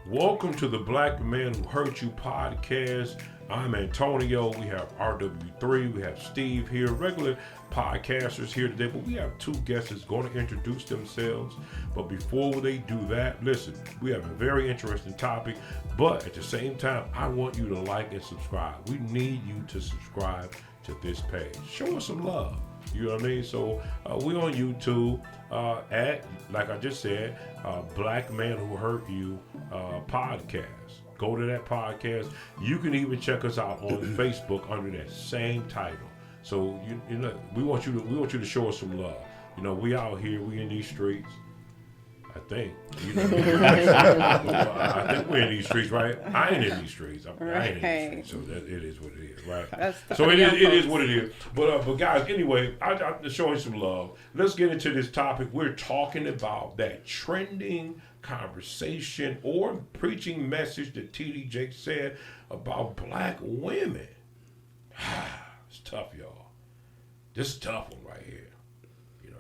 Welcome to the Black Man Who Hurt You podcast. I'm Antonio. We have RW3. We have Steve here, regular podcasters here today. But we have two guests that's going to introduce themselves. But before they do that, listen, we have a very interesting topic. But at the same time, I want you to like and subscribe. We need you to subscribe to this page. Show us some love. You know what I mean? So we're on YouTube at, like I just said, Black Man Who Hurt You podcast. Go to that podcast. You can even check us out on Facebook under that same title. So you know we want you to show us some love. You know, we out here, we in these streets. I think. You know, I think we're in these streets, right? I ain't in these streets. I ain't in these streets. So that, it is what it is, right? So it is what it is. But guys, anyway, I'm showing some love. Let's get into this topic. We're talking about that trending conversation or preaching message that T.D. Jakes said about black women. It's tough, y'all. This is a tough one right here.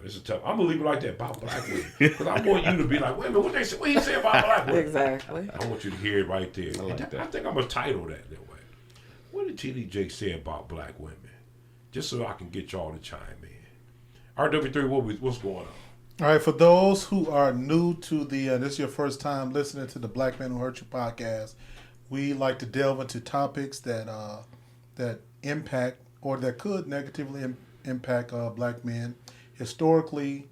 This is tough. I'm gonna leave it like that about black women because I want you to be like, wait a minute, what he say about black women? Exactly. I want you to hear it right there. I think I'm gonna title that way. What did T.D. Jakes say about black women? Just so I can get y'all to chime in. RW3, what's going on? All right, for those who are new to this is your first time listening to the Black Man Who Hurt You podcast, we like to delve into topics that impact or that could negatively impact black men. Historically,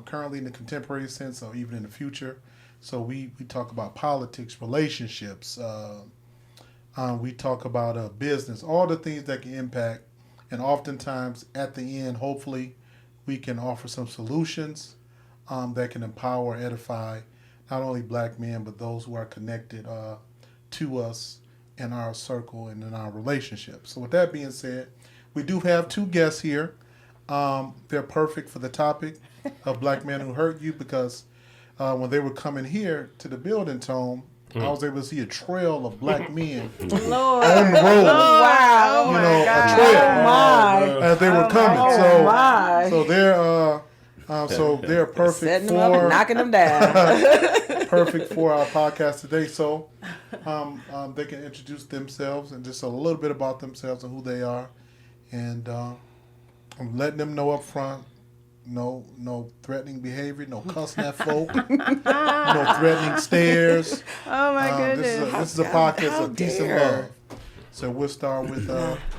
currently in the contemporary sense, or even in the future. So we talk about politics, relationships, we talk about business, all the things that can impact. And oftentimes at the end, hopefully, we can offer some solutions that can empower, edify, not only black men, but those who are connected to us in our circle and in our relationships. So with that being said, we do have two guests here. They're perfect for the topic of Black Men Who Hurt You because when they were coming here to the building, Tone, I was able to see a trail of black men on the road. Wow! You know, a trail as they were coming. So they're perfect setting them up and knocking them down. Perfect for our podcast today. So they can introduce themselves and just a little bit about themselves and who they are, and I'm letting them know up front, no threatening behavior, no cussing at folk, no threatening stares. Oh my goodness. This is a podcast of decent love. So we'll start with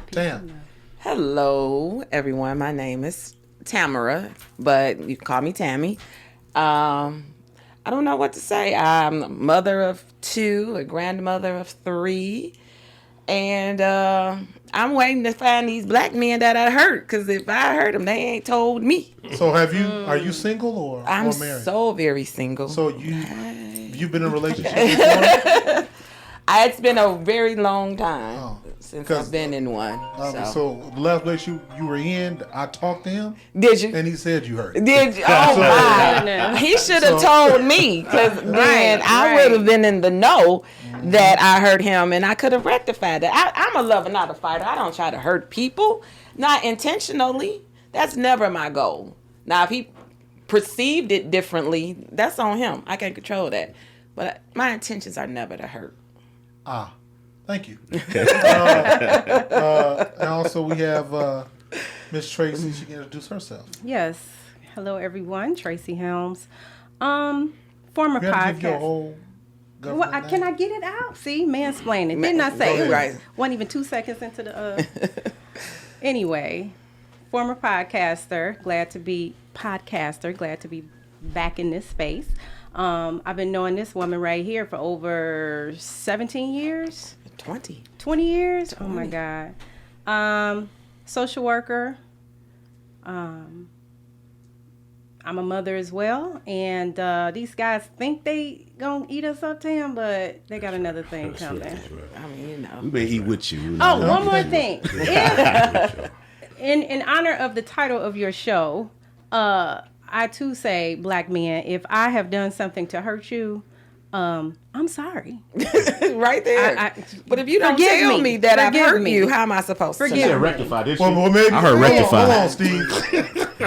Tam. Hello, everyone. My name is Tamara, but you can call me Tammy. I don't know what to say. I'm a mother of 2, a grandmother of 3. And I'm waiting to find these black men that I hurt, because if I hurt them, they ain't told me. So are you single or married? So very single. So you've been in a relationship before? It's been a very long time since I've been in one. So the last place you were in, I talked to him. Did you? And he said you hurt. Did you? Oh my! He should have told me, because then I would have been in the know that I hurt him, and I could have rectified that. I'm a lover, not a fighter. I don't try to hurt people, not intentionally. That's never my goal. Now, if he perceived it differently, that's on him. I can't control that. But my intentions are never to hurt. Thank you. And also we have Miss Tracy. She can introduce herself. Yes. Hello, everyone. Tracy Helms. Former podcast. Give your whole what, can I get it out? See, mansplaining. Didn't I say it right? Wasn't even 2 seconds into the. Anyway, former podcaster. Glad to be back in this space. I've been knowing this woman right here for over 17 years. 20 years? 20. Oh my God. Social worker. I'm a mother as well, and these guys think they gonna eat us up, Tam, but they got another thing coming. I mean, We may eat with you. Oh, one more thing. In honor of the title of your show, I too say, black men, if I have done something to hurt you, I'm sorry. Right there. But if you don't Forgive tell me that I've Forgive hurt me. you, how am I supposed to Forgive know? She me. said rectify, didn't she? Well, maybe I heard hold on, rectify. Hold on, Steve.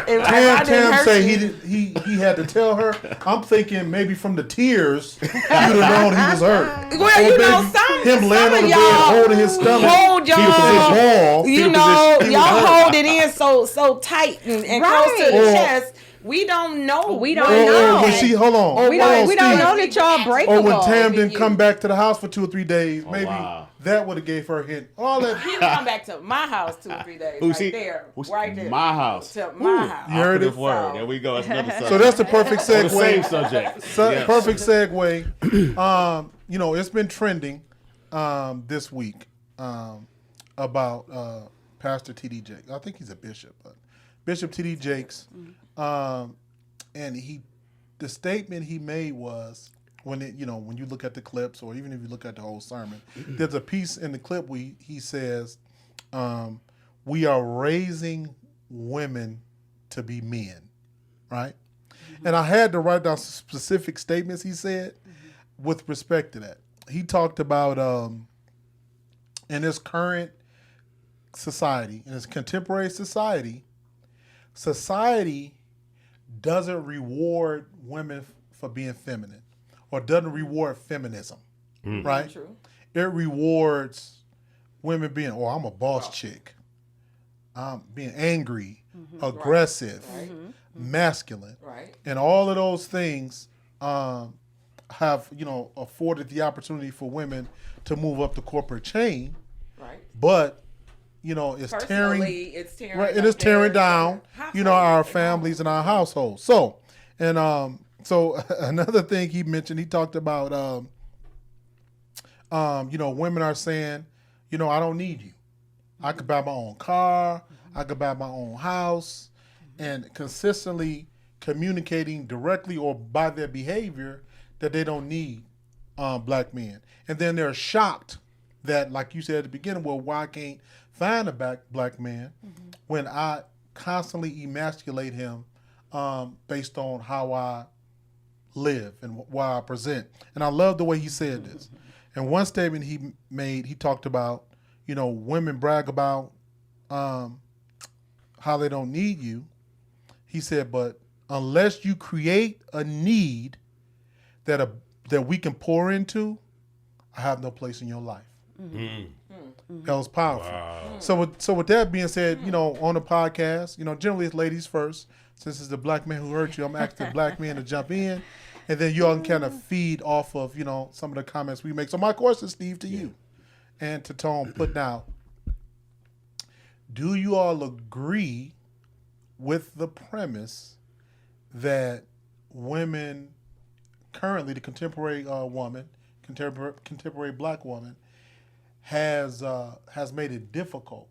If I didn't Tam hurt say you, he had to tell her. I'm thinking maybe from the tears you'd have known he was hurt. Well, Or you know, maybe him some laying of on the y'all bed holding his stomach. hold y'all, wall. you Fetal know, position. y'all hold it in so tight and close to the Right. chest. We don't know. We don't what- know. Or when she hold on. We hold don't. on, We don't Steve. know that y'all breakable. Or when Tam didn't you. come back to the house for 2 or 3 days, maybe wow. that would have gave her a hint. All that. He would come back to my house 2 or 3 days. Who Right see? there. Who's- Right there. My house. To my house. You heard I it? could've word. There we go. That's another subject. So that's the perfect On the same segue. subject. Yes. Perfect segue. You know, it's been trending this week about Pastor T.D. Jakes. I think he's a bishop, but Bishop T.D. Jakes. And the statement he made was when you look at the clips, or even if you look at the whole sermon, there's a piece in the clip where he says, "We are raising women to be men," right? And I had to write down some specific statements he said with respect to that. He talked about in his current society, in his contemporary society doesn't reward women for being feminine, or doesn't reward feminism, right? True. It rewards women being, I'm a boss chick. I'm being angry, aggressive, masculine. Right. And all of those things have, afforded the opportunity for women to move up the corporate chain, Right. but it's tearing. Personally, it's tearing. Right, it up is tearing their down, household. our families and our households. So, so another thing he mentioned, he talked about, women are saying, I don't need you. I could buy my own car. I could buy my own house, and consistently communicating directly or by their behavior that they don't need black men. And then they're shocked that, like you said at the beginning, well, why I can't find a black man when I constantly emasculate him based on how I live and why I present. And I love the way he said this. And one statement he made, he talked about, women brag about how they don't need you. He said, but unless you create a need that we can pour into, I have no place in your life. That was powerful. Wow. So with that being said, on the podcast, generally it's ladies first. Since it's the Black Man Who Hurt You, I'm asking the black men to jump in, and then you all can kind of feed off of, some of the comments we make. So my question, Steve, to you and to Tone, putting out, do you all agree with the premise that women currently, the contemporary woman, contemporary black woman, has made it difficult,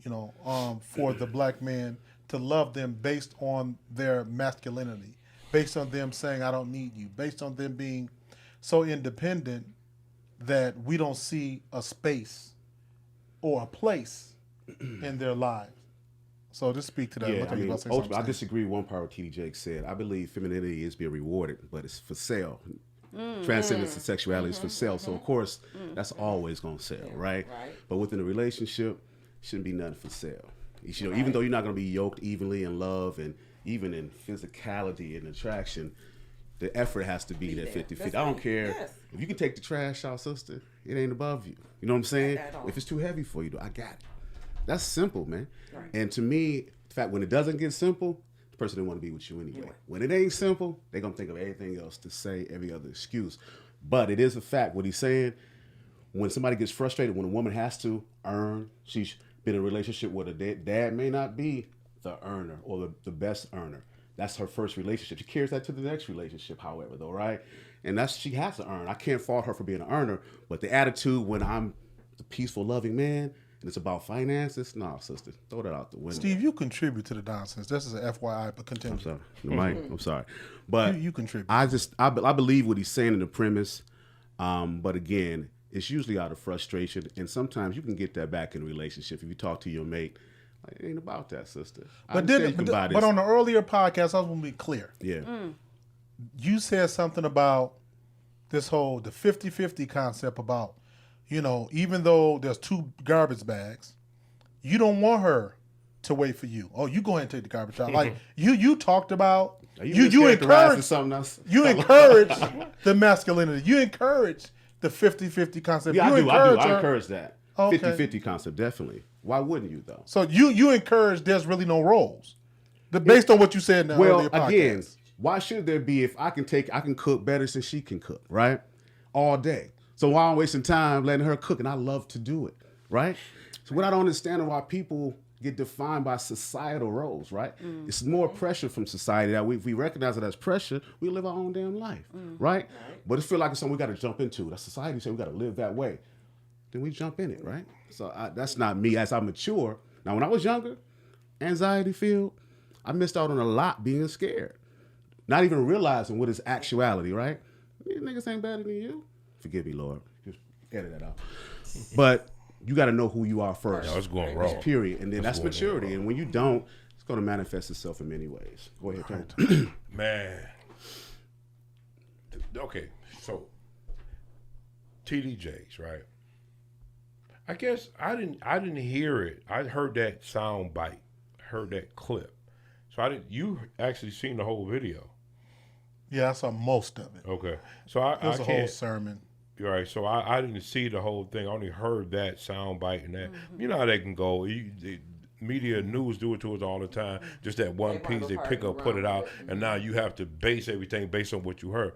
for the black man to love them based on their masculinity, based on them saying, I don't need you, based on them being so independent that we don't see a space or a place in their lives. So just speak to that. Yeah, Look I at you mean, about to say ultimately, I something. disagree with one part of T.D. Jakes said. I believe femininity is being rewarded, but it's for sale. Transcendence and sexuality is for sale. So, of course, that's always going to sell, right? Right. But within a relationship, shouldn't be nothing for sale. Even though you're not going to be yoked evenly in love and even in physicality and attraction, the effort has to be there 50-50. That's I don't right. care. Yes. If you can take the trash out, sister, it ain't above you. You know what I'm saying? At all. If it's too heavy for you, I got it. That's simple, man. Right. And to me, in fact, when it doesn't get simple, the person didn't want to be with you anyway. When it ain't simple, they're going to think of everything else to say, every other excuse. But it is a fact. What he's saying, when somebody gets frustrated, when a woman has to earn, she's been in a relationship where the dad may not be the earner or the best earner. That's her first relationship. She carries that to the next relationship, however, though, right? And she has to earn. I can't fault her for being an earner, but the attitude when I'm the peaceful, loving man, and it's about finances, nah, sister, throw that out the window. Steve, you contribute to the nonsense. This is an FYI, but continue. I'm sorry. I'm sorry. But You contribute. I believe what he's saying in the premise. But again, it's usually out of frustration. And sometimes you can get that back in a relationship. If you talk to your mate, like, it ain't about that, sister. But on the earlier podcast, I was going to be clear. Yeah. You said something about the 50-50 concept about, even though there's 2 garbage bags, you don't want her to wait for you. Oh, you go ahead and take the garbage out. Like you talked about, you encourage something else. You encourage the masculinity. You encourage the 50-50 concept. Yeah, you I do. I encourage that. Okay. 50-50 concept, definitely. Why wouldn't you, though? So you encourage there's really no roles. Based on what you said in the earlier podcast. Again, why should there be if I can cook better than she can cook, right? All day. So why am I wasting time letting her cook? And I love to do it, right? So what I don't understand is why people get defined by societal roles, right? It's more pressure from society that if we recognize it as pressure, we live our own damn life, right? But it feels like it's something we got to jump into. That society said we got to live that way. Then we jump in it, right? So that's not me as I mature. Now, when I was younger, anxiety filled, I missed out on a lot being scared. Not even realizing what is actuality, right? These niggas ain't better than you. Forgive me, Lord. Just edit that out. But you got to know who you are first. No, it's going wrong. Period. And then that's maturity. And when you don't, it's going to manifest itself in many ways. Go ahead, Tony. Man. Okay, so TDJs, right? I guess I didn't hear it. I heard that sound bite, heard that clip. So you actually seen the whole video. Yeah, I saw most of it. Okay. So I It was a can't, whole sermon. Right. So I didn't see the whole thing. I only heard that sound bite and that. You know how they can go. The media news do it to us all the time. Just that one piece they pick up, put it out, and now you have to base everything based on what you heard.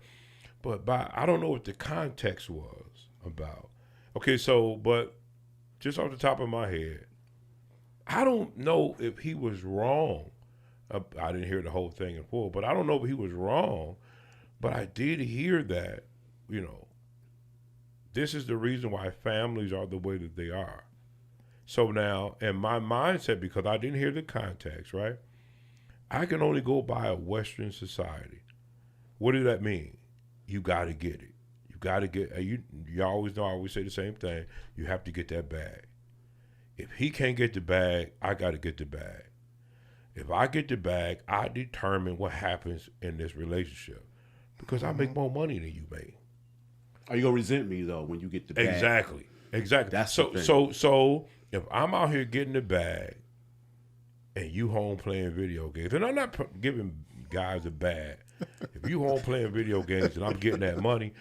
But I don't know what the context was about. Okay, so but just off the top of my head, I don't know if he was wrong. I didn't hear the whole thing in full, but I don't know if he was wrong. But I did hear that, this is the reason why families are the way that they are. So now, in my mindset, because I didn't hear the context, right? I can only go by a Western society. What does that mean? You got to get it. You got to get, you always know, I always say the same thing. You have to get that bag. If he can't get the bag, I got to get the bag. If I get the bag, I determine what happens in this relationship because I make more money than you make. Are you gonna resent me though when you get the bag? Exactly. That's the thing. So if I'm out here getting the bag and you home playing video games, and I'm not giving guys a bag. If you home playing video games and I'm getting that money,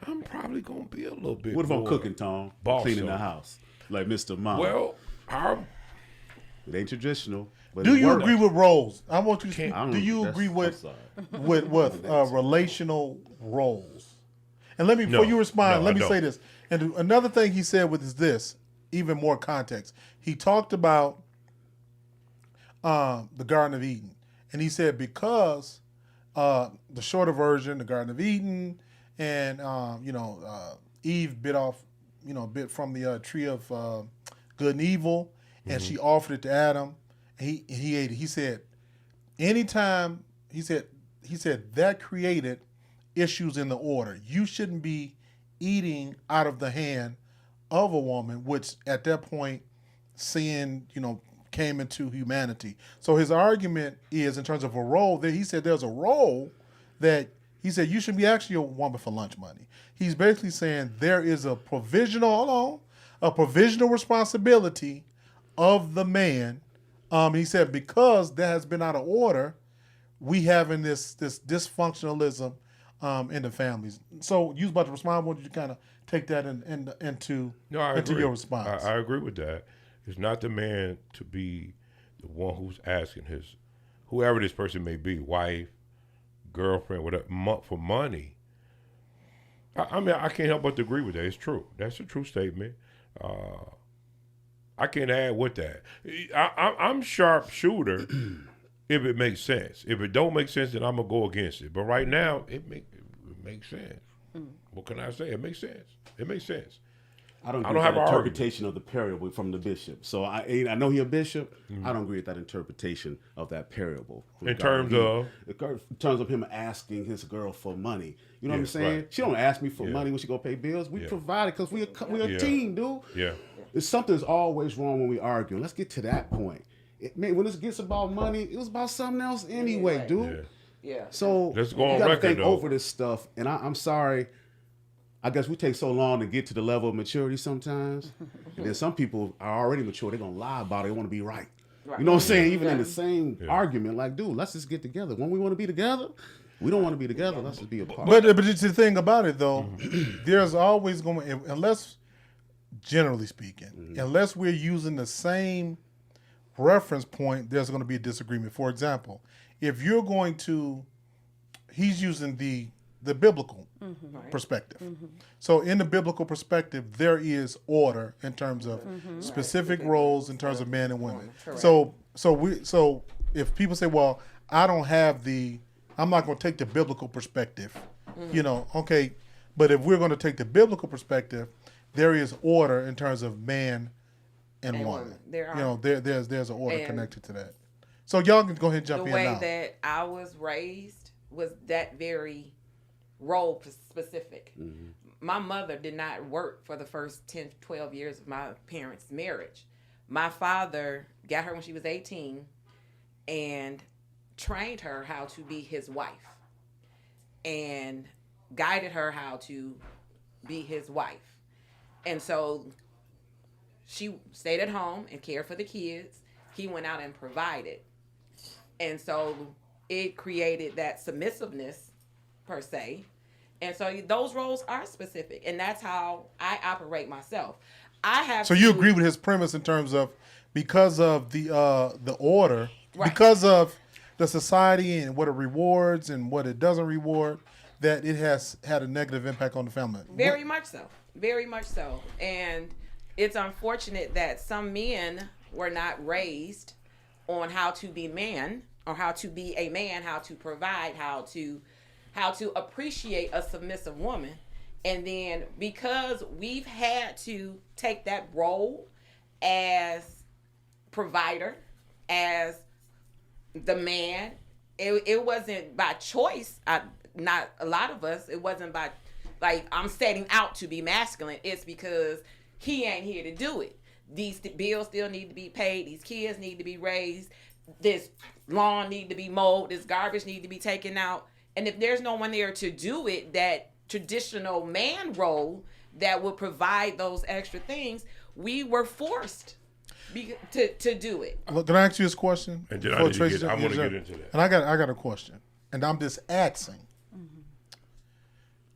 I'm probably gonna be a little bit. What if I'm more cooking, Tom? Cleaning the house like Mr. Mom? Well, it ain't traditional. But Do you agree with roles? I want you to. I Do you that's- agree I'm with sorry. relational roles? And let me, before you respond, let me say this. And another thing he said with is this, even more context. He talked about the Garden of Eden, and he said because the shorter version, the Garden of Eden, and Eve bit from the tree of good and evil, and she offered it to Adam. And he ate it. He said, anytime he said that created issues in the order. You shouldn't be eating out of the hand of a woman, which at that point sin, came into humanity. So his argument is in terms of a role that he said there's a role that he said you should be asking your woman for lunch money. He's basically saying there is a provisional responsibility of the man. He said because that has been out of order, we having this dysfunctionalism in the families. So you was about to respond. Why don't you kind of take that into your response? I agree with that. It's not the man to be the one who's asking whoever this person may be, wife, girlfriend, whatever, for money. I mean, I can't help but to agree with that. It's true. That's a true statement. I can't add with that. I'm sharp shooter if it makes sense. If it don't make sense, then I'm gonna go against it. But right now, it makes sense. What can I say? It makes sense. It makes sense. I don't have an an interpretation of the parable from the bishop. So I know he a bishop. I don't agree with that interpretation of that parable. In terms of him asking his girl for money. You know what I'm saying? Right. She don't ask me for money when she go pay bills. We provide it because we're a team, dude. Yeah. Something's always wrong when we argue. Let's get to that point. When this gets about money, it was about something else anyway, dude. Yeah. So Let's go on you gotta record, think though. over this stuff. And I'm sorry, I guess we take so long to get to the level of maturity sometimes. And then some people are already mature. They're going to lie about it. They want to be right. You know what I'm saying? Even in the same argument, like, dude, let's just get together. When we want to be together, we don't want to be together. Let's just be apart. But it's the thing about it, though, there's always going to, unless, generally speaking, unless we're using the same reference point, there's going to be a disagreement. For example, if you're going to, he's using the biblical perspective. So in the biblical perspective, there is order in terms of specific roles in terms of men and women. So if people say, well, I'm not going to take the biblical perspective, you know, okay, but if we're going to take the biblical perspective, there is order in terms of man and woman. There are. You know, there's an order connected to that. So y'all can go ahead and jump in now. The way that I was raised was that very role specific. My mother did not work for the first 10, 12 years of my parents' marriage. My father got her when she was 18 and trained her how to be his wife and guided her how to be his wife. And so she stayed at home and cared for the kids. He went out and provided. And so it created that submissiveness, per se. And so those roles are specific. And that's how I operate myself. So you agree with his premise in terms of because of the order, because of the society and what it rewards and what it doesn't reward, that it has had a negative impact on the family. Very much so. Very much so. And it's unfortunate that some men were not raised on how to be man or how to be a man, how to provide, how to appreciate a submissive woman. And then because we've had to take that role as provider, as the man, it wasn't by choice. Not a lot of us, it wasn't by, like, I'm setting out to be masculine. It's because he ain't here to do it. These bills still need to be paid. These kids need to be raised. This lawn need to be mowed. This garbage need to be taken out. And if there's no one there to do it, that traditional man role that would provide those extra things, we were forced to do it. Can I ask you this question? And then I want to get into that. And I got a question, and I'm just asking.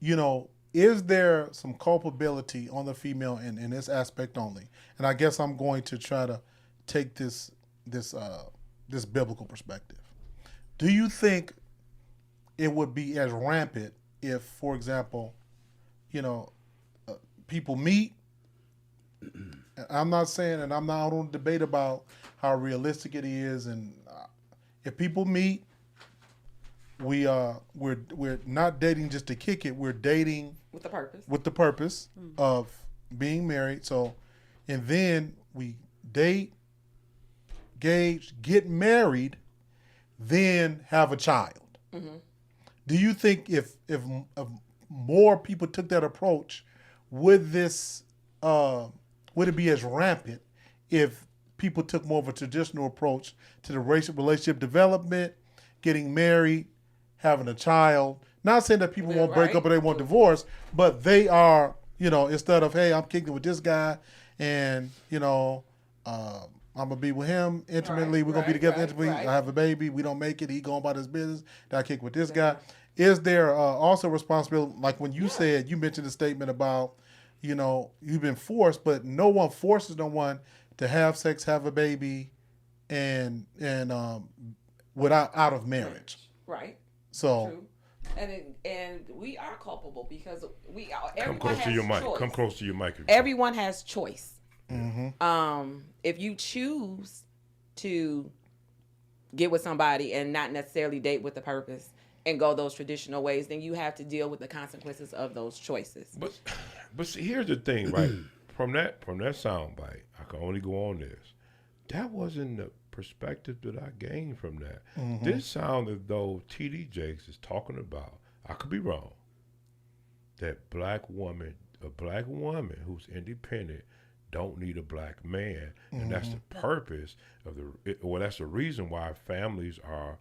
You know, is there some culpability on the female in this aspect only? And I guess I'm going to try to take this biblical perspective. Do you think it would be as rampant if, for example, you know, people meet? I'm not saying, and I'm not on a debate about how realistic it is, and if people meet, we're not dating just to kick it. We're dating with the purpose of being married. So, and then we date, engage, get married, then have a child. Do you think if more people took that approach, would it be as rampant if people took more of a traditional approach to the relationship development, getting married, having a child? Not saying that people won't break up or they won't divorce, but they are, you know, instead of, hey, I'm kicking with this guy and, you know, I'm going to be with him intimately. We're going to be together intimately. I have a baby. We don't make it. He going about his business. Then I kick with this guy. Is there also responsibility, like when you said, you mentioned a statement about, you know, you've been forced, but no one forces no one to have sex, have a baby, and without out of marriage. Right. So. True. And we are culpable because Come close to your mic. Come close to your mic. Everyone has choice. If you choose to get with somebody and not necessarily date with a purpose and go those traditional ways, then you have to deal with the consequences of those choices. But see, here's the thing, right? From that soundbite, I can only go on this. That wasn't the perspective that I gained from that. This sounds as though T.D. Jakes is talking about, I could be wrong, that a black woman who's independent don't need a black man. And that's the purpose of that's the reason why families are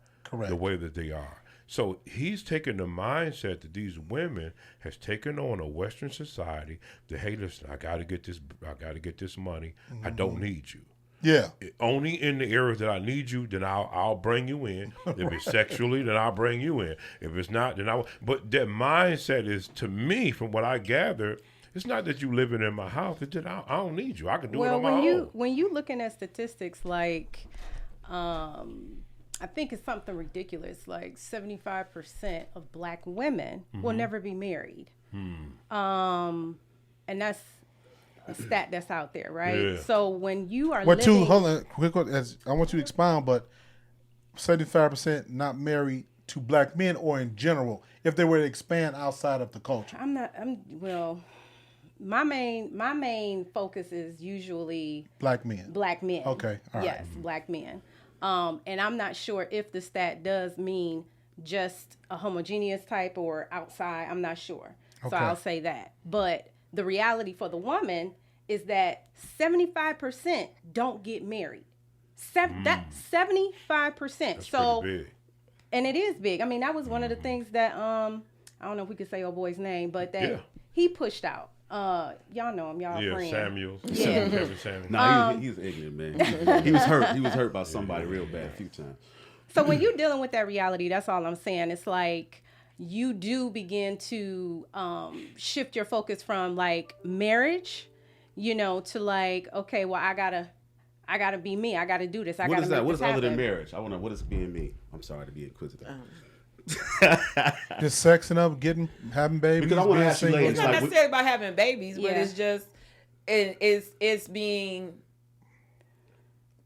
the way that they are. So he's taken the mindset that these women has taken on a Western society that, hey, listen, I gotta get this money. I don't need you. Yeah. Only in the areas that I need you, then I'll bring you in. If it's sexually, then I'll bring you in. If it's not, then I will. But that mindset is, to me, from what I gather, it's not that you living in my house. It's that I don't need you. I can do it on my own. When you looking at statistics like, I think it's something ridiculous, like 75% of black women will never be married. And that's a stat that's out there, right? Yeah. So when you are Hold on, quick, as I want you to expound, but 75% not married to black men, or in general, if they were to expand outside of the culture. My main focus is usually Black men. Okay, all right. Yes, black men. And I'm not sure if the stat does mean just a homogeneous type or outside. I'm not sure. Okay. So I'll say that. But the reality for the woman is that 75% don't get married. That's 75%. That's so, pretty big. and it is big. I mean, that was one of the things that I don't know if we could say old boy's name, but that Yeah. he pushed out. Y'all know him, y'all Yeah, friends. Samuels. Yeah. Kevin Samuels. Nah, he's ignorant, man. He was hurt. He was hurt by somebody real bad a few times. So when you're dealing with that reality, that's all I'm saying. It's like you do begin to shift your focus from like marriage, to like, okay, well, I gotta be me. I gotta do this. I What gotta is make that? What this is other than happen. marriage? I want to know, what is being me? I'm sorry to be inquisitive. Just sexing up, having babies. Because I wanna being ask you single. ladies, It's not like, necessarily about having babies, but Yeah. it's just it's being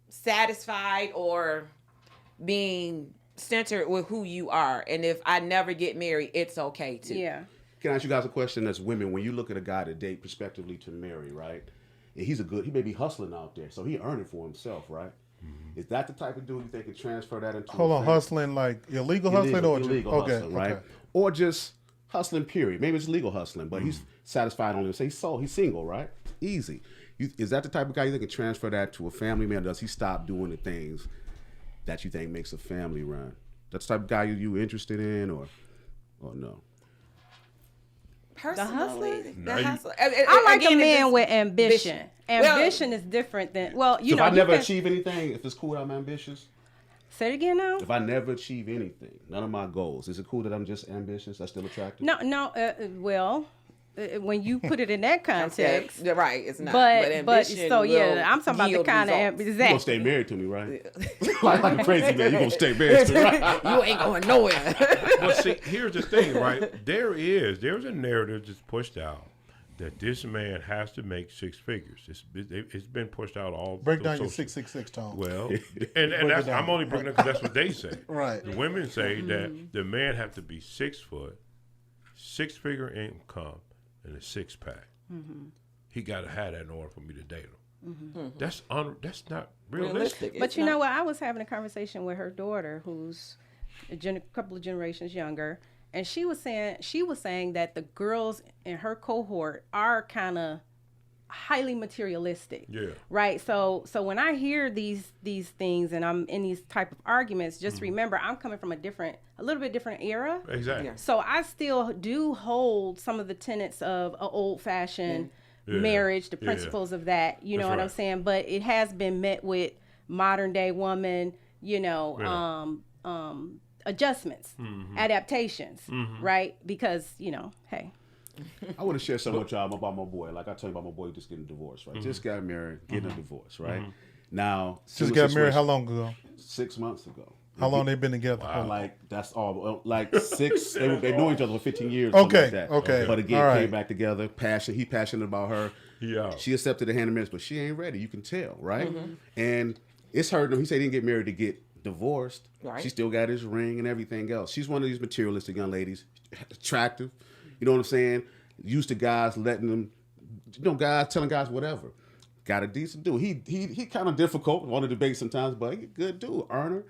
satisfied or being centered with who you are. And if I never get married, it's okay too. Yeah. Can I ask you guys a question as women? When you look at a guy to date prospectively to marry, right? And he may be hustling out there, so he earning for himself, right? Is that the type of dude you think can transfer that into Hold a on, family? hustling like illegal hustling or illegal okay, hustling, right? okay. Or just hustling, period. Maybe it's legal hustling, but he's satisfied on it. Say he's single, right? Easy. Is that the type of guy you think can transfer that to a family man? Does he stop doing the things that you think makes a family run? That's the type of guy you interested in, or no? Personally, Now the you- hustler. I like a Again, man it's with ambition. Well- Ambition is different than So if I you never can- achieve anything, if it's cool that I'm ambitious, Say it again now. if I never achieve anything, none of my goals, is it cool that I'm just ambitious? That's still attractive? No. When you put it in that context, Yeah, right. It's not. but ambition so will yeah, I'm talking about the yield kind of results. You gonna exactly. stay married to me, right? like a crazy man, you gonna stay married to me, right? You ain't going nowhere. But see, here's the thing, right? There's a narrative that's pushed out that this man has to make six figures. It's been pushed out all. Break those down your social- 666 tone. Well, and that's, I'm only bringing it because that's what they say. Right. The women say that the man have to be 6 foot, 6-figure income, and a 6-pack. He got to have that in order for me to date him. That's not realistic. But you know what? I was having a conversation with her daughter, who's a couple of generations younger, and she was saying that the girls in her cohort are kind of highly materialistic. Yeah. Right. So when I hear these things and I'm in these type of arguments, just remember I'm coming from a little bit different era. Exactly. Yeah. So I still do hold some of the tenets of an old fashioned marriage, the principles of that. You know That's what I'm right. saying? But it has been met with modern day woman, adjustments, adaptations, right? Because, hey. I want to share something with y'all about my boy. Like I told you about my boy just getting divorced, right? Just got married, getting a divorce, right? Now, Just similar got married how situation- long ago? 6 months ago. How long they been together? Like that's all. Like 6. They knew each other for 15 years. Okay, something like that. okay. But again, All right. came back together. He passionate about her. Yeah. She accepted the hand of marriage, but she ain't ready. You can tell, right? And it's hurting him. He said he didn't get married to get divorced. Right. She still got his ring and everything else. She's one of these materialistic young ladies, attractive. You know what I'm saying? Used to guys letting them, guys telling guys whatever. Got a decent dude. He kind of difficult. Want to debate sometimes, but he a good dude, earner.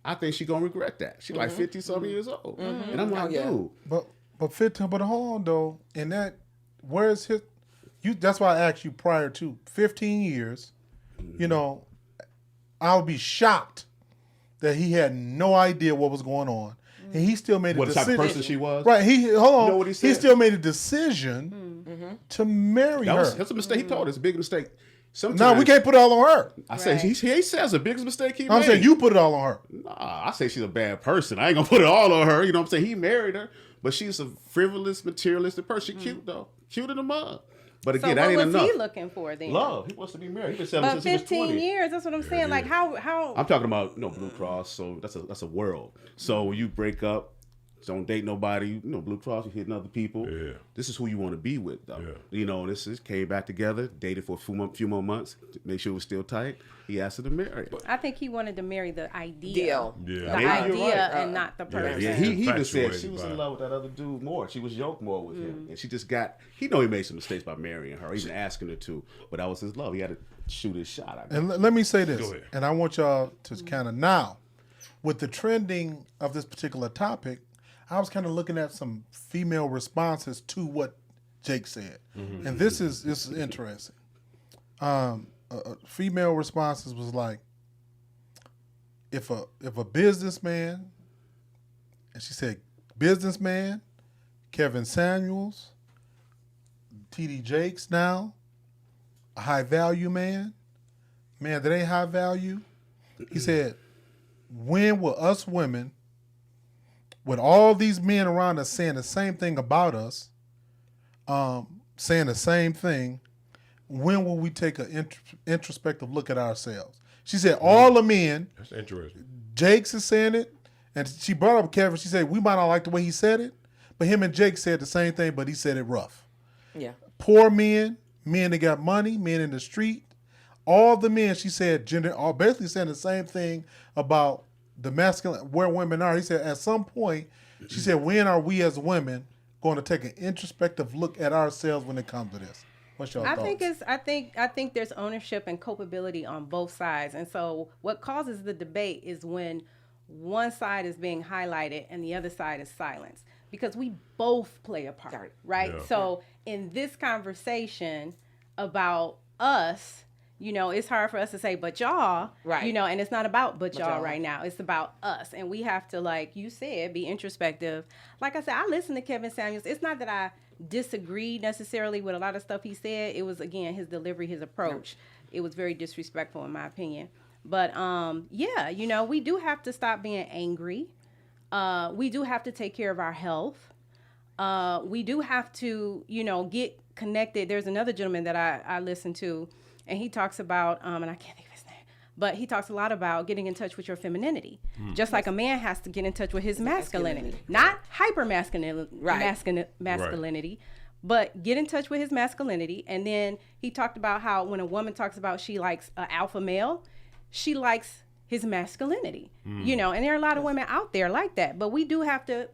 I think she gonna regret that. She like 50-something years old, and I'm like, yeah. dude. But 15, but hold on though. And that, where's his? That's why I asked you prior to 15 years. I would be shocked that he had no idea what was going on. and he still made a What type decision. of person she was? Right. Hold on. You know what he He said? still made a decision to marry her. That's a mistake. He told us, a big mistake. Sometimes, No, we can't put it all on her. I say he says the biggest mistake he I'm made. saying you put it all on her. Nah, I say she's a bad person. I ain't gonna put it all on her. You know what I'm saying? He married her, but she's a frivolous, materialistic person. She cute though, cute in the mud. But So again, that what ain't was enough. he looking for then? Love. He wants to be married. He been selling But since he was 15 20. years, that's what I'm saying. Like how I'm talking about Blue Cross. So that's a world. So when you break up, don't date nobody. Blue Cross, you hitting other people. Yeah. This is who you want to be with, though. Yeah. This is came back together, dated for a few more months, to make sure it was still tight. He asked her to marry. I think he wanted to marry the idea. Deal. Yeah. The Maybe you're idea right. and not the person. Yeah, he even said Infatuated she was by in it. love with that other dude more. She was yoked more with him, and she just got. He know he made some mistakes by marrying her, even asking her to, but that was his love. He had to shoot his shot. I guess. And let me say this, Go ahead. and I want y'all to kind of now, with the trending of this particular topic, I was kind of looking at some female responses to what Jake said, and this is interesting. Female responses was like, if a businessman, and she said businessman, Kevin Samuels, T.D. Jakes now, a high value man that ain't high value. He said, when will us women, with all these men around us saying the same thing about us, saying the same thing, when will we take an introspective look at ourselves? She said, all the men, That's interesting. Jakes is saying it, and she brought up Kevin. She said, we might not like the way he said it, but him and Jake said the same thing, but he said it rough. Yeah. Poor men that got money, men in the street, all the men, she said, are basically saying the same thing about the masculine, where women are. He said, at some point, she said, when are we as women going to take an introspective look at ourselves when it comes to this? What's your thoughts? I think there's ownership and culpability on both sides. And so what causes the debate is when one side is being highlighted and the other side is silenced. Because we both play a part, right? Yeah. So in this conversation about us, it's hard for us to say, but y'all, Right. and it's not about but y'all y'all. right now. It's about us. And we have to, like you said, be introspective. Like I said, I listen to Kevin Samuels. It's not that I disagree necessarily with a lot of stuff he said. It was, again, his delivery, his approach. It was very disrespectful in my opinion. But, we do have to stop being angry. We do have to take care of our health. We do have to, get connected. There's another gentleman that I listen to, and he talks about, and I can't think of his name, but he talks a lot about getting in touch with your femininity. Just like a man has to get in touch with his masculinity. Not hyper masculinity, but get in touch with his masculinity. And then he talked about how when a woman talks about she likes an alpha male, she likes his masculinity, and there are a lot of women out there like that, but we do have to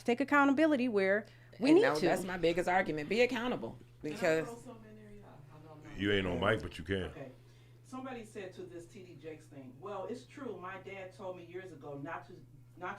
take accountability where we need to. That's my biggest argument. Be accountable, because You ain't on mic, but you can. Okay. Somebody said to this T.D. Jakes thing, well, it's true. My dad told me years ago not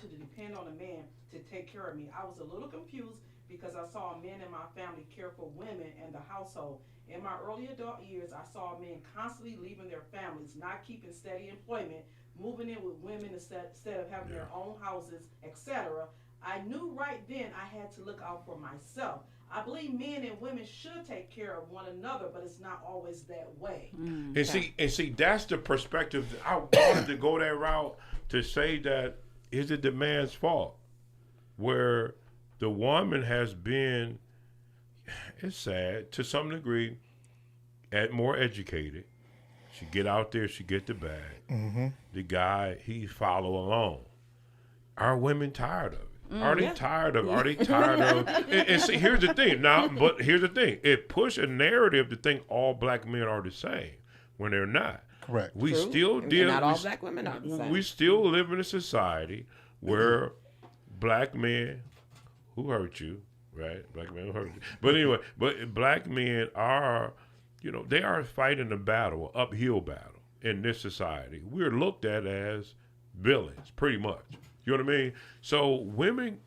to depend on a man to take care of me. I was a little confused because I saw men in my family care for women and the household. In my early adult years, I saw men constantly leaving their families, not keeping steady employment, moving in with women instead of having their own houses, etc. I knew right then I had to look out for myself. I believe men and women should take care of one another, but it's not always that way. And see, that's the perspective. I wanted to go that route to say that is it the man's fault, where the woman has been, it's sad to some degree, more educated. She get out there, she get the bag. The guy, he follow along. Are women tired of it? Are they tired of? Are they tired of? And see, here's the thing. But here's the thing. It pushed a narrative to think all black men are the same when they're not. Correct. We True. still And deal. not all black women are the same. We still live in a society where black men who hurt you, right? Black men who hurt you. But anyway, black men are, they are fighting a battle, an uphill battle in this society. We're looked at as villains, pretty much. You know what I mean? So women,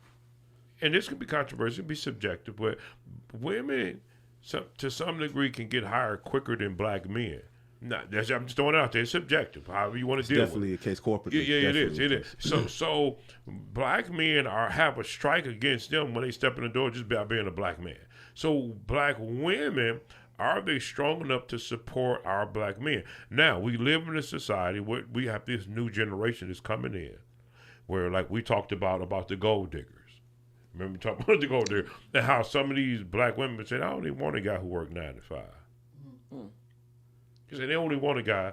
and this can be controversial, be subjective, but women, to some degree, can get hired quicker than black men. No, I'm just throwing it out there. It's subjective. However you want to deal with it. Definitely a case corporate. Yeah, it is. It is. So black men have a strike against them when they step in the door just by being a black man. So black women, are they strong enough to support our black men? Now, we live in a society where we have this new generation that's coming in, where like we talked about the gold diggers. Remember we talked about the gold diggers and how some of these black women said, I don't even want a guy who worked 9 to 5. Because they only want a guy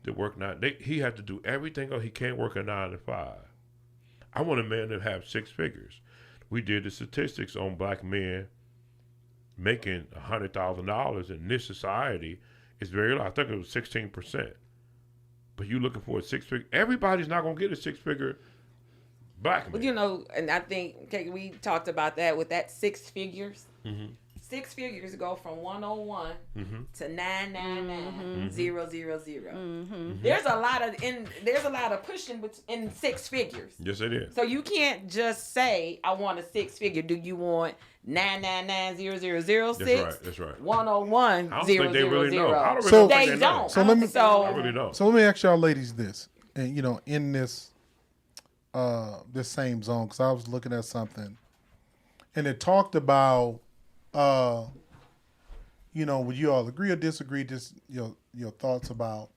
that work 9. He had to do everything else. He can't work a 9 to 5. I want a man to have 6 figures. We did the statistics on black men making $100,000 in this society. Is very low. I think it was 16%. But you looking for a 6-figure? Everybody's not gonna get a 6-figure black man. Well, you know, and I think we talked about that with that 6 figures. 6 figures go from 101 to 999,000. There's a lot of pushing in 6 figures. Yes, it is. So you can't just say I want a 6-figure. Do you want 999,000,006? That's right. 101,000. I don't think they really know. I don't really So- think They know. don't. So let me- I really don't. So let me ask y'all ladies this, and in this this same zone, because I was looking at something, and it talked about, would you all agree or disagree? Just your thoughts about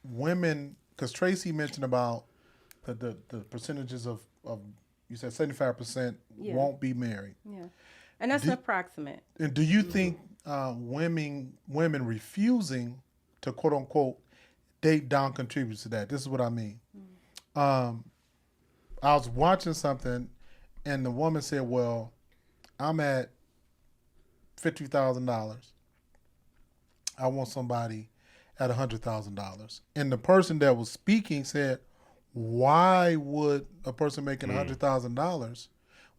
women, because Tracy mentioned about the percentages of you said 75% won't be married. Yeah. And that's approximate. And do you think women refusing to quote unquote date down contributes to that? This is what I mean. I was watching something, and the woman said, "Well, I'm at $50,000. I want somebody at $100,000." And the person that was speaking said, "Why would a person making $100,000?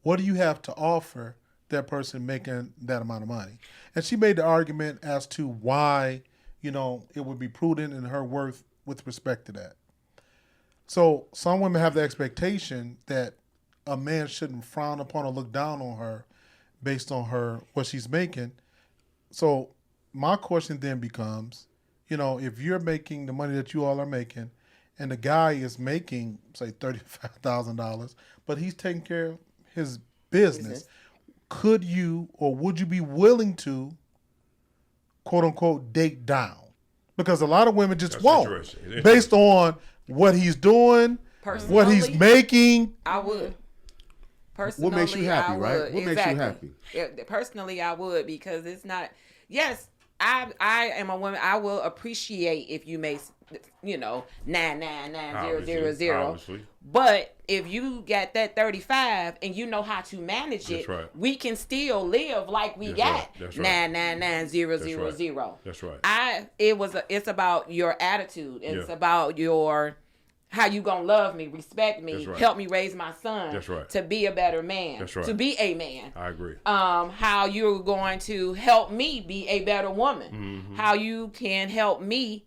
What do you have to offer that person making that amount of money?" And she made the argument as to why, it would be prudent in her worth with respect to that. So some women have the expectation that a man shouldn't frown upon or look down on her based on what she's making. So my question then becomes, if you're making the money that you all are making, and the guy is making, say, $35,000, but he's taking care of his business, could you or would you be willing to, quote unquote, date down? Because a lot of women just won't, based on what he's doing, what he's making. I would. Personally, What makes you happy, I right? would. What makes you happy? Personally, I would, because it's not. Yes, I am a woman. I will appreciate if you make 999,000. Obviously. But if you got that 35 and you know how to manage it, That's right. we can still live like we That's got right. That's right. 999,000. That's right. It's about your attitude. It's Yeah. about how you gonna love me, respect me, That's right. help me raise my son. That's right. To be a better man. That's right. To be a man. I agree. How you're going to help me be a better woman. How you can help me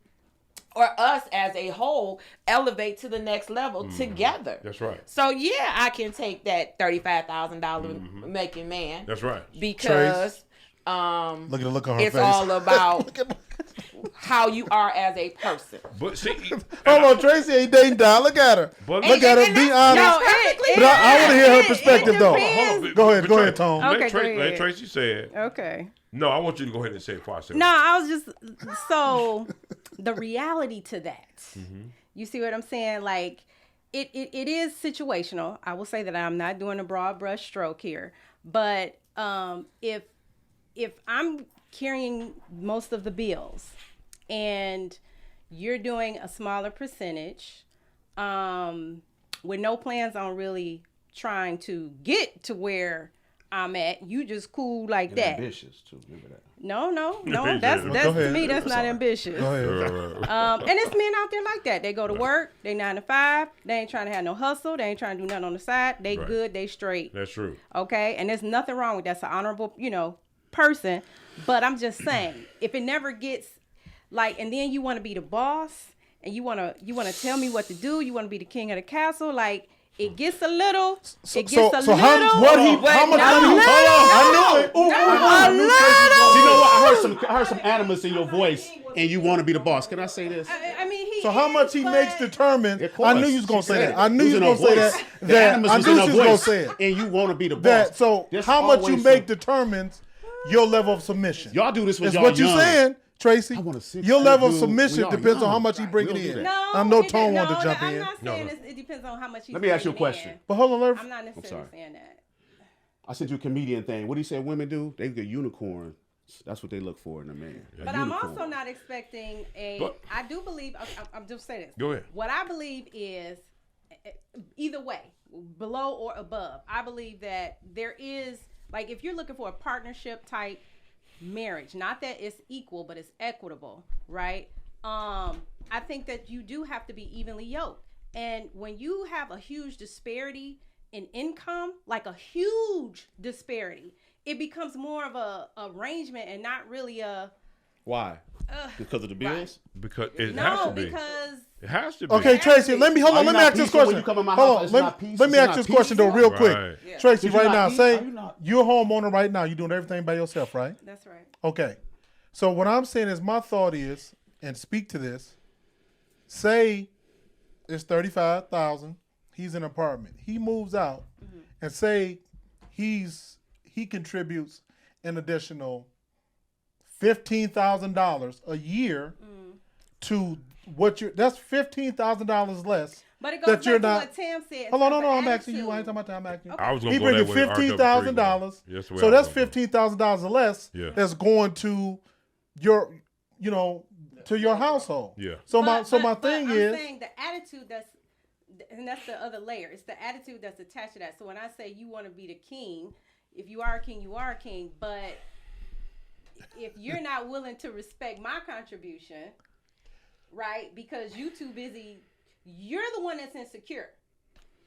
or us as a whole elevate to the next level together. That's right. So yeah, I can take that $35,000 making man. That's right. Because Look at the look on her it's face. all about how you are as a person. But see, Hold on, Tracy ain't dating down. Look at her. But Look at her. and Be that's- honest. perfectly But I want to hear her it perspective, though. depends. Go ahead, Tom. Okay, go Let ahead. Tracy say it. Okay. No, I want you to go ahead and say it before I say it. No, I was just so the reality to that. You see what I'm saying? Like it is situational. I will say that I'm not doing a broad brush stroke here, but if I'm carrying most of the bills and you're doing a smaller percentage, with no plans on really trying to get to where I'm at, you just cool like that. Ambitious too. Remember that. No, Go that's to ahead. me, that's not ambitious. Go ahead. And it's men out there like that. They go to work, they 9 to 5, they ain't trying to have no hustle, they ain't trying to do nothing on the side. They Right. good, they straight. That's true. Okay? And there's nothing wrong with that. That's an honorable, person. But I'm just saying, if it never gets like, and then you want to be the boss and you want to tell me what to do, you want to be the king of the castle, like it gets a little, So little. how much money? but How much no, money? no, Hold on, I knew it. You know what? I heard some animus in your voice, and you want to be the boss. Can I say this? I mean, he. So how much he but- makes determines. Of course. I knew you was gonna She say said that. it. I knew It you was was in gonna her say voice. that. The That animus I was knew in she her was gonna voice, say it. and you want to be the boss. That so There's how much you always make some- determines your level of submission. Y'all do this when That's y'all what young. you're saying, Tracy. I want a six Your foot level of dude submission when y'all depends on how young. much he bringing We'll do in. that. No, I know it- Tone wanted to no, jump I'm in. not saying No. it depends on how much he's Let me ask you a bringing question. in. But hold on, let I'm not necessarily sorry. saying that. I sent you a comedian thing. What do you say women do? They get unicorn. That's what they look for in a man. A But I'm unicorn. also not expecting a. But- I do believe. I'm just saying this. Go ahead. What I believe is, either way, below or above, I believe that there is, like, if you're looking for a partnership type marriage, not that it's equal, but it's equitable, right? I think that you do have to be evenly yoked. And when you have a huge disparity in income, like a huge disparity, it becomes more of a arrangement and not really a. Why? Because of the bills? Because it has No, to be. because It has to be. Okay, Tracy, let me hold Are on. you Let me not ask this peaceful when question. you come in my Hold house? on, It's let not me peaceful. ask It's this not question though, peaceful. real quick. Right. Tracy, Did you right not now, eat? say Are you not- you're a homeowner right now. You're doing everything by yourself, right? that's right. Okay. So what I'm saying is, my thought is, and speak to this. Say it's 35,000. He's in an apartment. He moves out, and say he contributes an additional $15,000 a year to what you're. That's $15,000 less. But it that goes you're back not. to what Tam said. Hold on, It's no, I'm the asking you. I ain't attitude. talking about that. I'm asking you. I was gonna He go bringing that way. $15,000. Yes, we So are that's gonna go. $15,000 less. Yeah. That's going to your, to your household. Yeah. So But my thing I'm is, saying the attitude and that's the other layer. It's the attitude that's attached to that. So when I say you want to be the king, if you are a king, you are a king. But if you're not willing to respect my contribution, right? Because you too busy, you're the one that's insecure.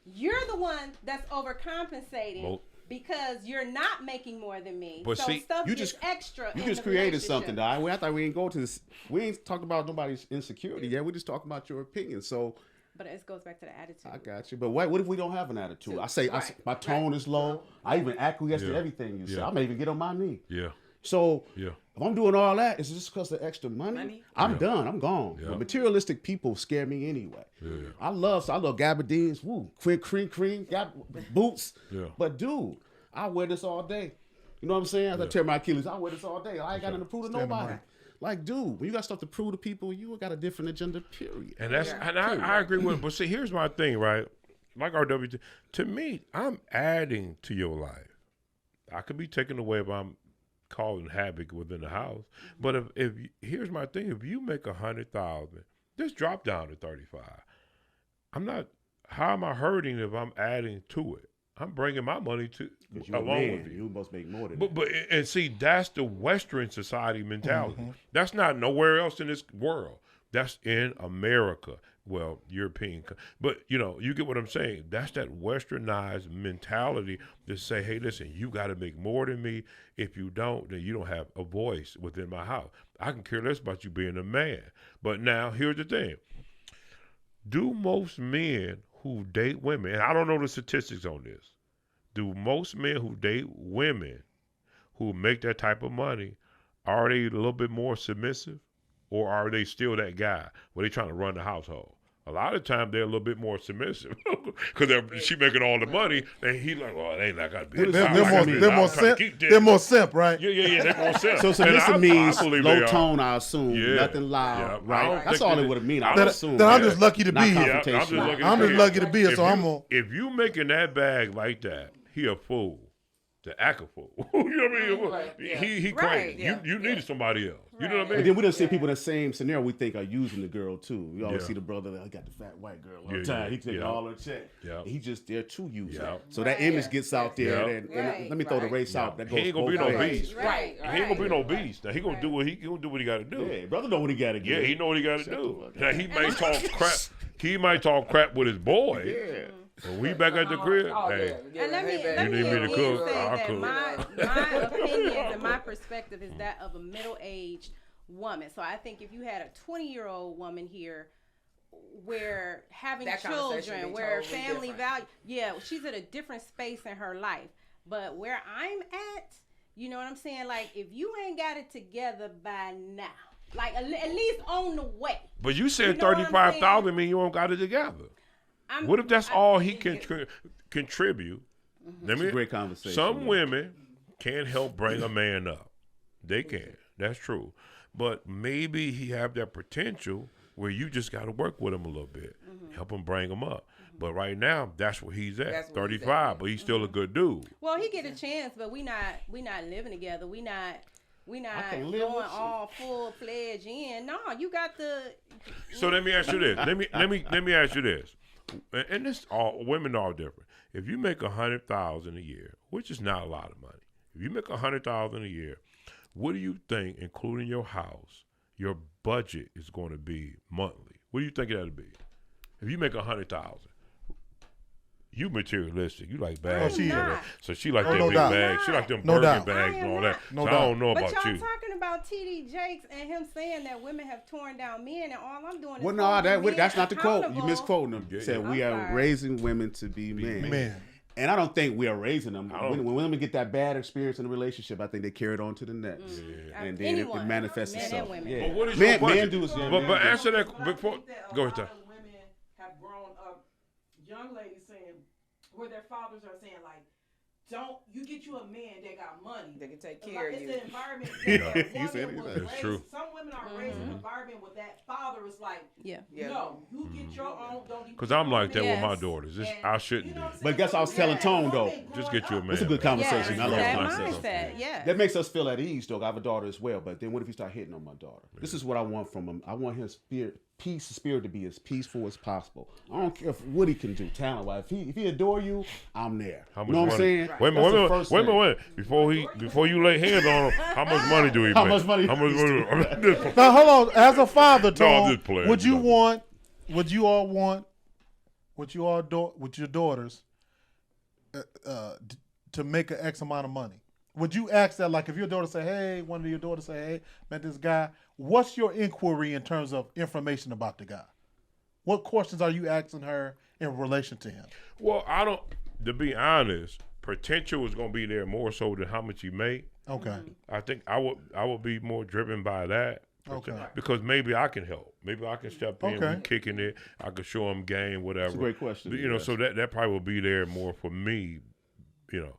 You're the one that's overcompensating. Well- because you're not making more than me. But so see, stuff you gets just- extra. You in just the created relationship. something, Di. I thought we ain't go to this. We ain't talked about nobody's insecurity yet. We just talking about your opinion. So But it goes back to the attitude. I got you. But what if we don't have an attitude? I say Right. my tone is low. I even acquiesce to Yeah. everything you say. Yeah. I may even get on my knee. Yeah. So Yeah. if I'm doing all that, is it just because of extra money? I'm done. I'm gone. Yeah. But materialistic people scare me anyway. Yeah. I love gabardines. Woo, cream, got boots. Yeah. But dude, I wear this all day. You know what I'm saying? As I Yeah. tear my Achilles, I wear this all day. I ain't got nothing to prove to Stand nobody. by. Like, dude, when you got stuff to prove to people, you got a different agenda. Period. And that's and I agree with it. But see, here's my thing, right? Like RWT, to me, I'm adding to your life. I could be taken away if I'm causing havoc within the house. But if here's my thing, if you make 100,000, just drop down to 35. I'm not. How am I hurting if I'm adding to it? I'm bringing my money to Because you're a along man, with you. you must make more than that. But and see, that's the Western society mentality. That's not nowhere else in this world. That's in America. Well, European, but you get what I'm saying. That's that Westernized mentality to say, hey, listen, you got to make more than me. If you don't, then you don't have a voice within my house. I can care less about you being a man. But now here's the thing: do most men who date women, and I don't know the statistics on this, do most men who date women who make that type of money, are they a little bit more submissive, or are they still that guy where they trying to run the household? A lot of times they're a little bit more submissive because she making all the money, and he like, well, they ain't not got to be. they're more simp, right? Yeah, they're more simp. So And submissive I means believe low they are. tone, I assume. Yeah. Nothing loud, Yeah. I right? don't That's think all that it would have mean. I Then- would assume. Then I'm Yeah. just lucky to Not be here. Yeah, I'm just confrontational. lucky I'm to just be lucky to be here, If so you- I'm gonna. If you making that bag like that, he a fool. To act a fool. You know what I mean? He Right. crazy. You needed somebody else. You know what I And mean? then we done see people in the same scenario we think are using the girl too. We always Yeah. see the brother that got the fat white girl all Yeah, the time. yeah, He taking yeah. all her check. Yeah. He just there to use Yeah. her. So that image gets out there. Yeah. And Right. let me throw the race Yeah. out. That He goes ain't gonna be both no ways. beast. Right. He ain't gonna be no beast. Now he gonna do what he got to do. Yeah, brother know what he got to do. Yeah, he know what he got to Shut do. the fuck Now up. he might talk crap. He might talk crap with his boy. Yeah. When we back at the crib, hey, And let me You need me to again cook? say I'll that cook. my opinions and my perspective is that of a middle-aged woman. So I think if you had a 20-year-old woman here, where having That conversation children, be where totally family different. value, she's at a different space in her life. But where I'm at You know what I'm saying? Like, if you ain't got it together by now, like at least on the way. But you said You know what I'm 35,000 mean you don't got it together. What if that's all he can contribute? It's a great conversation. Some women can't help bring a man up. They can. That's true. But maybe he have that potential where you just got to work with him a little bit, help him bring him up. But right now, that's where he's at, 35. But he's still a good dude. Well, he get a chance, but we not living together. We not going all full fledged in. No, you got the. So let me ask you this. Let me ask you this. And this all women are different. If you make $100,000 a year, which is not a lot of money, if you make $100,000 a year, what do you think, including your house, your budget is going to be monthly? What do you think that'll be? If you make $100,000, you materialistic. You like bags. she So she like them no big doubt. bags. She like them No Birkin doubt. bags and all that. No so I doubt. don't know But about y'all you. talking about TD Jakes and him saying that women have torn down men, and all I'm doing is Well, no, holding men that's not the quote. You accountable. misquoting them. You said I'm we are sorry. raising women to be men. Man. And I don't think we are raising them. I don't- When women get that bad experience in a relationship, I think they carry it on to the next. And then Anyone, it manifests men and itself. women. Yeah. But what is Men- your budget? men do it, yeah, but men but do it. answer that But I before. think that Go a ahead. lot of women have grown up, young ladies saying, where their fathers are saying like, "Don't you get you a man that got money They can take care of It's you. the environment Yeah, that he said woman it. was That's raised. true. Some women are raised in an environment where that father is like, Yeah. no, you get your own. Don't depend Because I'm like that on with me." my Yes. daughters. This, And, I shouldn't you know be. what I'm saying? But guess I was telling Yeah, Tone, women though. growing Just get you a up. man. It's a good man. conversation. Yeah, I love that conversation. mindset. Yeah. That makes us feel at ease, though. I have a daughter as well. But then what if you start hitting on my daughter? This is what I want from him. I want his spirit to be as peaceful as possible. I don't care what he can do talent-wise. If he adore you, I'm there. How much You know what money? I'm saying? Wait a That's the minute. first Wait a thing. minute. Before you lay hands on him, how much money do he make? How much money? How much money? I'm just- Now hold on. As a father, I'm Tom, just playing. would you No. want? Would you all want? Would you all do with your daughters? To make an X amount of money. Would you ask that? Like, if your daughter say, "Hey," one of your daughters say, "Hey, met this guy." What's your inquiry in terms of information about the guy? What questions are you asking her in relation to him? Well, I don't. To be honest, potential is going to be there more so than how much he make. Okay. I think I would be more driven by that. Okay. Because maybe I can help. Maybe I can step in, Okay. we kicking it. I could show him game, whatever. That's a great question. You know, Yes. so that probably will be there more for me. You know,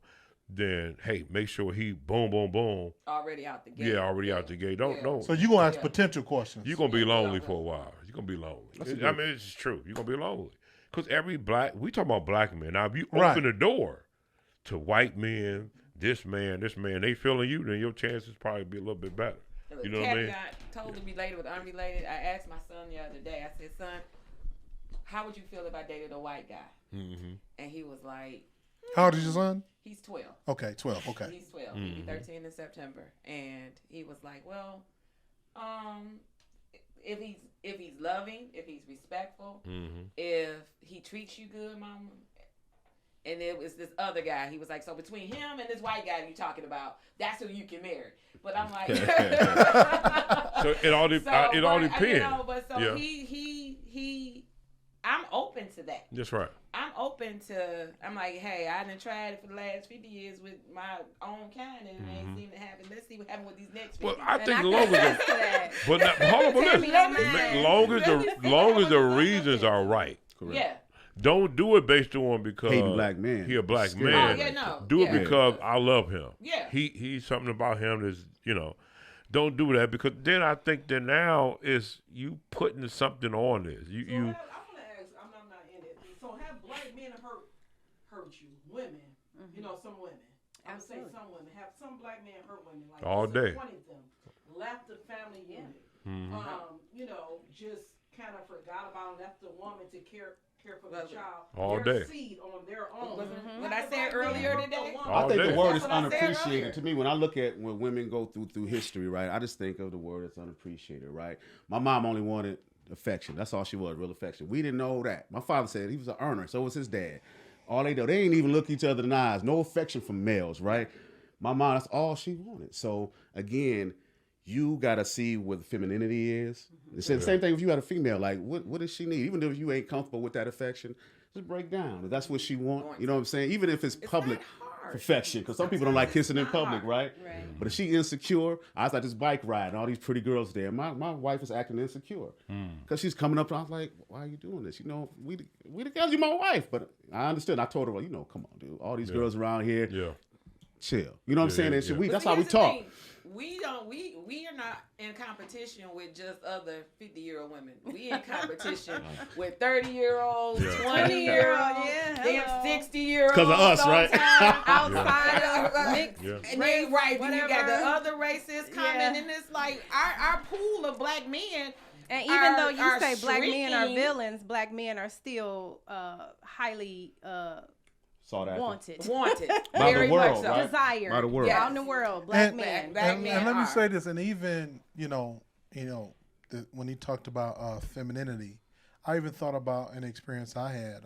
than hey, make sure he boom, boom, boom. Already out the gate. Yeah, already out the gate. Don't. So you gonna ask potential questions? You're gonna be lonely for a while. You're gonna be lonely. I mean, it's true. You're gonna be lonely. Because we talking about black men. Now, if you Right. open the door to white men, this man, they feeling you, then your chances probably be a little bit better. You know what I mean? Caveat, totally related with unrelated. I asked my son the other day, I said, "Son, how would you feel if I dated a white guy?" Mm-hmm. And he was like, How old is your son? he's 12. Okay, 12. Okay. He's 12. He'll be 13 in September. And he was like, well, if he's loving, if he's respectful, Mm-hmm. if he treats you good, mama. And it was this other guy. He was like, so between him and this white guy you talking about, that's who you can marry. But I'm like, So it all depends. You know, but so Yeah. he, I'm open to that. That's right. I'm like, hey, I done tried it for the last 50 years with my own kind, and it ain't seem to happen. Let's see what happens with these next 50. Well, I And think I the longer can the attest to that. but now, hold on, but Tell me listen, your mind. long as the reasons are right. Correct. Yeah. Don't do it based on because Hating black men. he a black Scary. man. Oh, yeah, no. Do it Yeah. because I love him. Yeah. He's something about him that's, don't do that because then I think that now is you putting something on this. So I want to ask. I'm not in it. So have black men hurt you? Women, some women. I would say Absolutely. some women. Have some black men hurt women? Like All day. disappointed them, left the family unit. Mhm. Just kind of forgot about, left the woman to care for the child. All their day. seed on their own. What I said earlier today? All I think day. the word is That's what I said earlier. unappreciated. To me, when I look at when women go through history, right, I just think of the word as unappreciated, right? My mom only wanted affection. That's all she was, real affection. We didn't know that. My father said he was an earner, so was his dad. All they ain't even look each other in the eyes. No affection from males, right? My mom, that's all she wanted. So again, you gotta see what femininity is. It's the same thing if you had a female. Like, what does she need? Even if you ain't comfortable with that affection, just break down. If that's what she want, you know what I'm saying? Even if it's public. perfection. Because some people don't like kissing in public, right? Right. But if she insecure, I was at this bike ride and all these pretty girls there. My wife was acting insecure because she's coming up. And I was like, "Why are you doing this? You know, we together. You're my wife." But I understood. I told her, "Well, you know, come on, dude. All these girls around here, chill. You know what I'm saying? And But that's see, how we here's the talk." thing. We are not in competition with just other 50-year-old women. We in competition with 30-year-olds, 20-year-olds, Yeah, them hello. 60-year-olds. 'Cause of us, right? Outside of mixed And then, right, then you got whatever. the other races coming, Yeah. and it's like our pool of black men. And even though you are say black men are shrinking. villains, black men are still highly Saw that. wanted, Wanted. By Very the world, much so. right? desired. By the world. Yeah. Out in the world, black And- men. Black And men let me are. say this, and even when he talked about femininity, I even thought about an experience I had.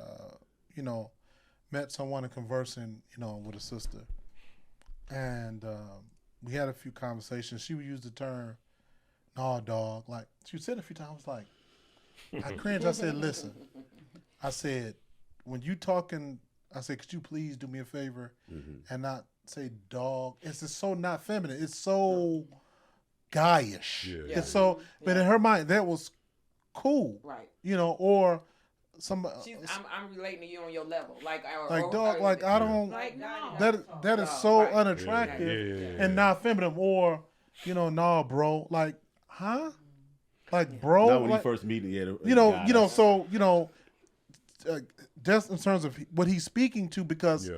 Met someone and conversing, with a sister, and we had a few conversations. She would use the term, "Nah, dog." Like she said a few times, like I cringed. I said, "Listen," I said, "When you talking," I said, "Could you please do me a favor and not say dog?" It's just so not feminine. It's so guyish. Yeah. It's so, but in her mind, that was cool. Right. Or some I'm relating to you on your level, like dog. Like I don't. Like no. That is so Right. unattractive Yeah. and not feminine. Or nah, bro. Like, huh? Like, bro. Not when like, you first meet, that's in terms of what he's speaking to, because Yeah.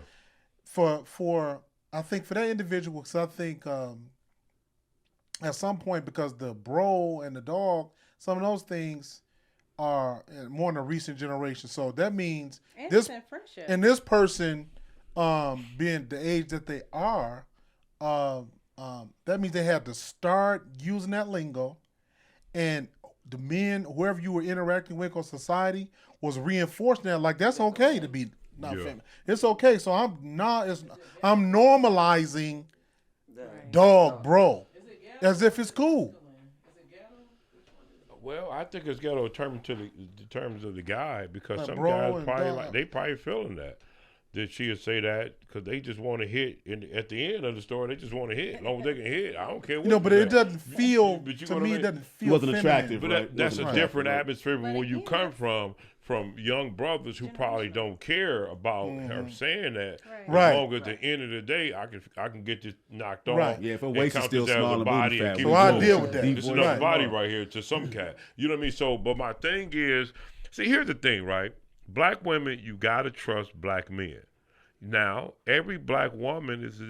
for I think for that individual, because I think at some point, because the bro and the dog, some of those things are more in a recent generation. So that means this Instant friendship. and this person being the age that they are, that means they had to start using that lingo, and the men, whoever you were interacting with or society, was reinforcing that, like, that's okay to be not feminine. It's okay. So I'm normalizing dog, bro, as if it's cool. Well, I think it's ghetto in terms of the guy, because Like some bro guys and probably dog. they probably feeling that she would say that because they just want to hit. At the end of the story, they just want to hit. As long as they can hit, I don't care what. But you it say. doesn't feel But you to know what I me. mean? It doesn't feel It wasn't feminine. attractive, But right? that's a Wasn't different right. atmosphere But where you again, come from young brothers who probably don't care about her saying that. Right. As long as at the end of the day, I can get this knocked off. Right. Yeah, if her and waist is count still this as small a and body booty and fat, keep we it So I going. deal with that. This is Right. another body right here to some cat. You know what I mean? So, but my thing is, see, here's the thing, right? Black women, you gotta trust black men. Now, every black woman is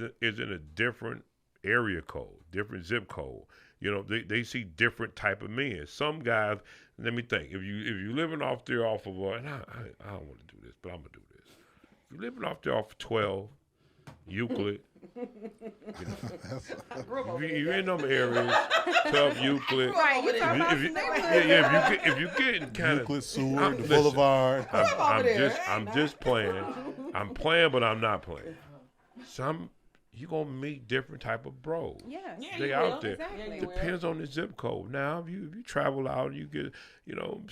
in a different area code, different zip code. They see different type of men. Some guys, let me think. If you living off there off of, and I don't want to do this, but I'm gonna do this. You living off there off of 12, Euclid. You in them areas, 12 Euclid. Right, you talking about If you- some neighborhood. if you getting kind of Euclid, Seward, the listen, Boulevard. I'm just playing. I'm playing, but I'm not playing. You gonna meet different type of bros. Yes. Yeah, They you out will. there. Exactly. Yeah, you will. Depends on the zip code. Now, if you travel out, you get,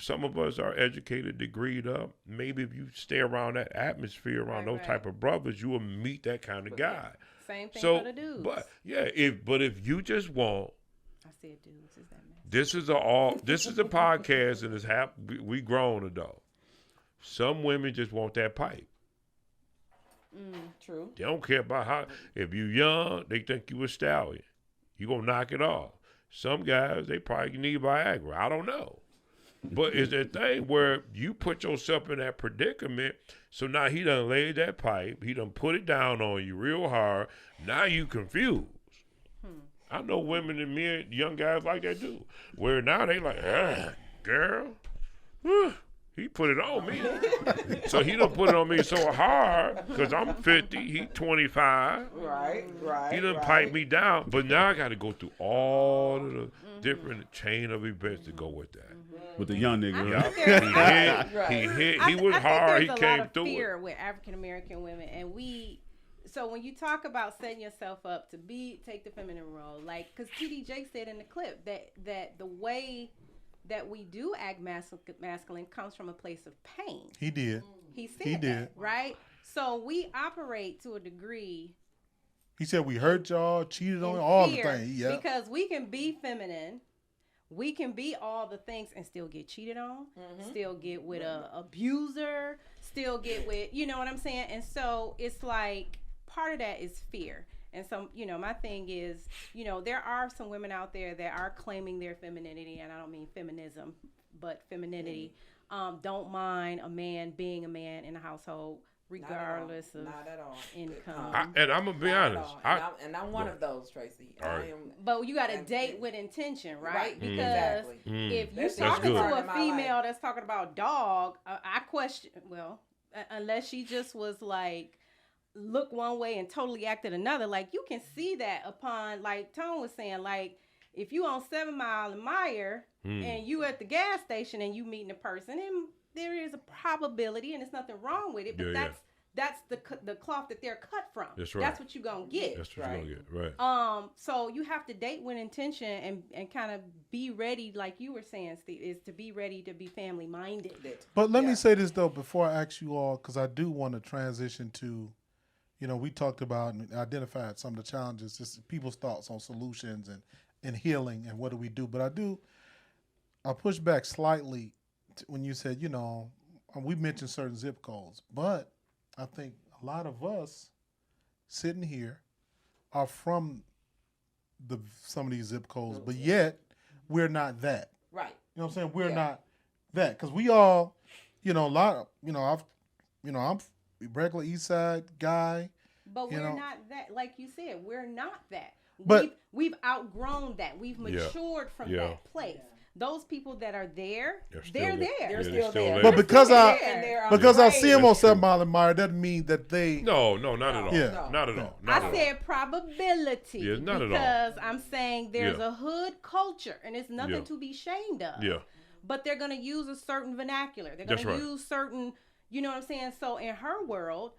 some of us are educated, degreed up. Maybe if you stay around that atmosphere, around those Right. type of brothers, you will meet that kind of guy. Same thing So, for the dudes. but yeah, if you just want, I said dudes. Is that man? this is a podcast, and we grown adult. Some women just want that pipe. True. They don't care about how. If you young, they think you a stallion. You gonna knock it off. Some guys, they probably need Viagra. I don't know. But it's that thing where you put yourself in that predicament. So now he done laid that pipe. He done put it down on you real hard. Now you confused. I know women and men, young guys like that too. Where now they like, girl, whew, he put it on me. So he done put it on me so hard because I'm 50, he 25. Right. He done pipe me down. But now I got to go through all of the different chain of events to go with that. With the young nigga. right? Yeah, he hit. He was hard. He There's came a lot of through fear it. with African American women, and so when you talk about setting yourself up to take the feminine role, like, because TD Jakes said in the clip that the way that we do act masculine comes from a place of pain. He did. He said He did. that, right? So we operate to a degree. He said we hurt y'all, cheated on in all the fear things. Yeah. Because we can be feminine, we can be all the things and still get cheated on, still get with a abuser, still get with, you know what I'm saying? And so it's like part of that is fear. And so, you know, my thing is, you know, there are some women out there that are claiming their femininity, and I don't mean feminism, but femininity. Don't mind a man being a man in a household, regardless of not at all income. And I'm gonna be honest. I'm one of those, Tracy. All right. I am. But you got to date with intention, right? Right, Because exactly. if you're That's talking good. to Part a of my female life. that's talking about dog, I question, well, unless she just was like, look one way and totally acted another. Like, you can see that upon, like Tone was saying, like, if you on 7 Mile and Meyer and you at the gas station and you meeting a person, and there is a probability, and there's nothing wrong with it, but Yeah, that's the cloth that they're cut from. That's right. That's what you gonna get. That's what you're gonna get, right? So you have to date with intention and kind of be ready, like you were saying, Steve, is to be ready to be family minded. But let me say this though before I ask you all, because I do want to transition to, you know, we talked about and identified some of the challenges, just people's thoughts on solutions and healing and what do we do. But I'll push back slightly when you said, you know, we mentioned certain zip codes, but I think a lot of us sitting here are from some of these zip codes, but yet we're not that. Right. You know what I'm saying? We're not that, because we all, you know, I'm a regular East Side guy. But You we're know. not that, like you said, we're not that. But- we've outgrown that. We've matured from Yeah. that place. Those people that are there, They're still they're there. there. They're Yeah, still there. But because I- And they're Because I afraid. see them on That's true. 7 Mile and Meyer, doesn't mean that they. No, not at all. Yeah. Not at all. I Not at all. said probability. Yeah, not at all. Because I'm saying there's Yeah. a hood culture and it's nothing Yeah. to be ashamed of. Yeah. But they're going to use a certain vernacular. They're going That's to right. use certain, you know what I'm saying? So in her world,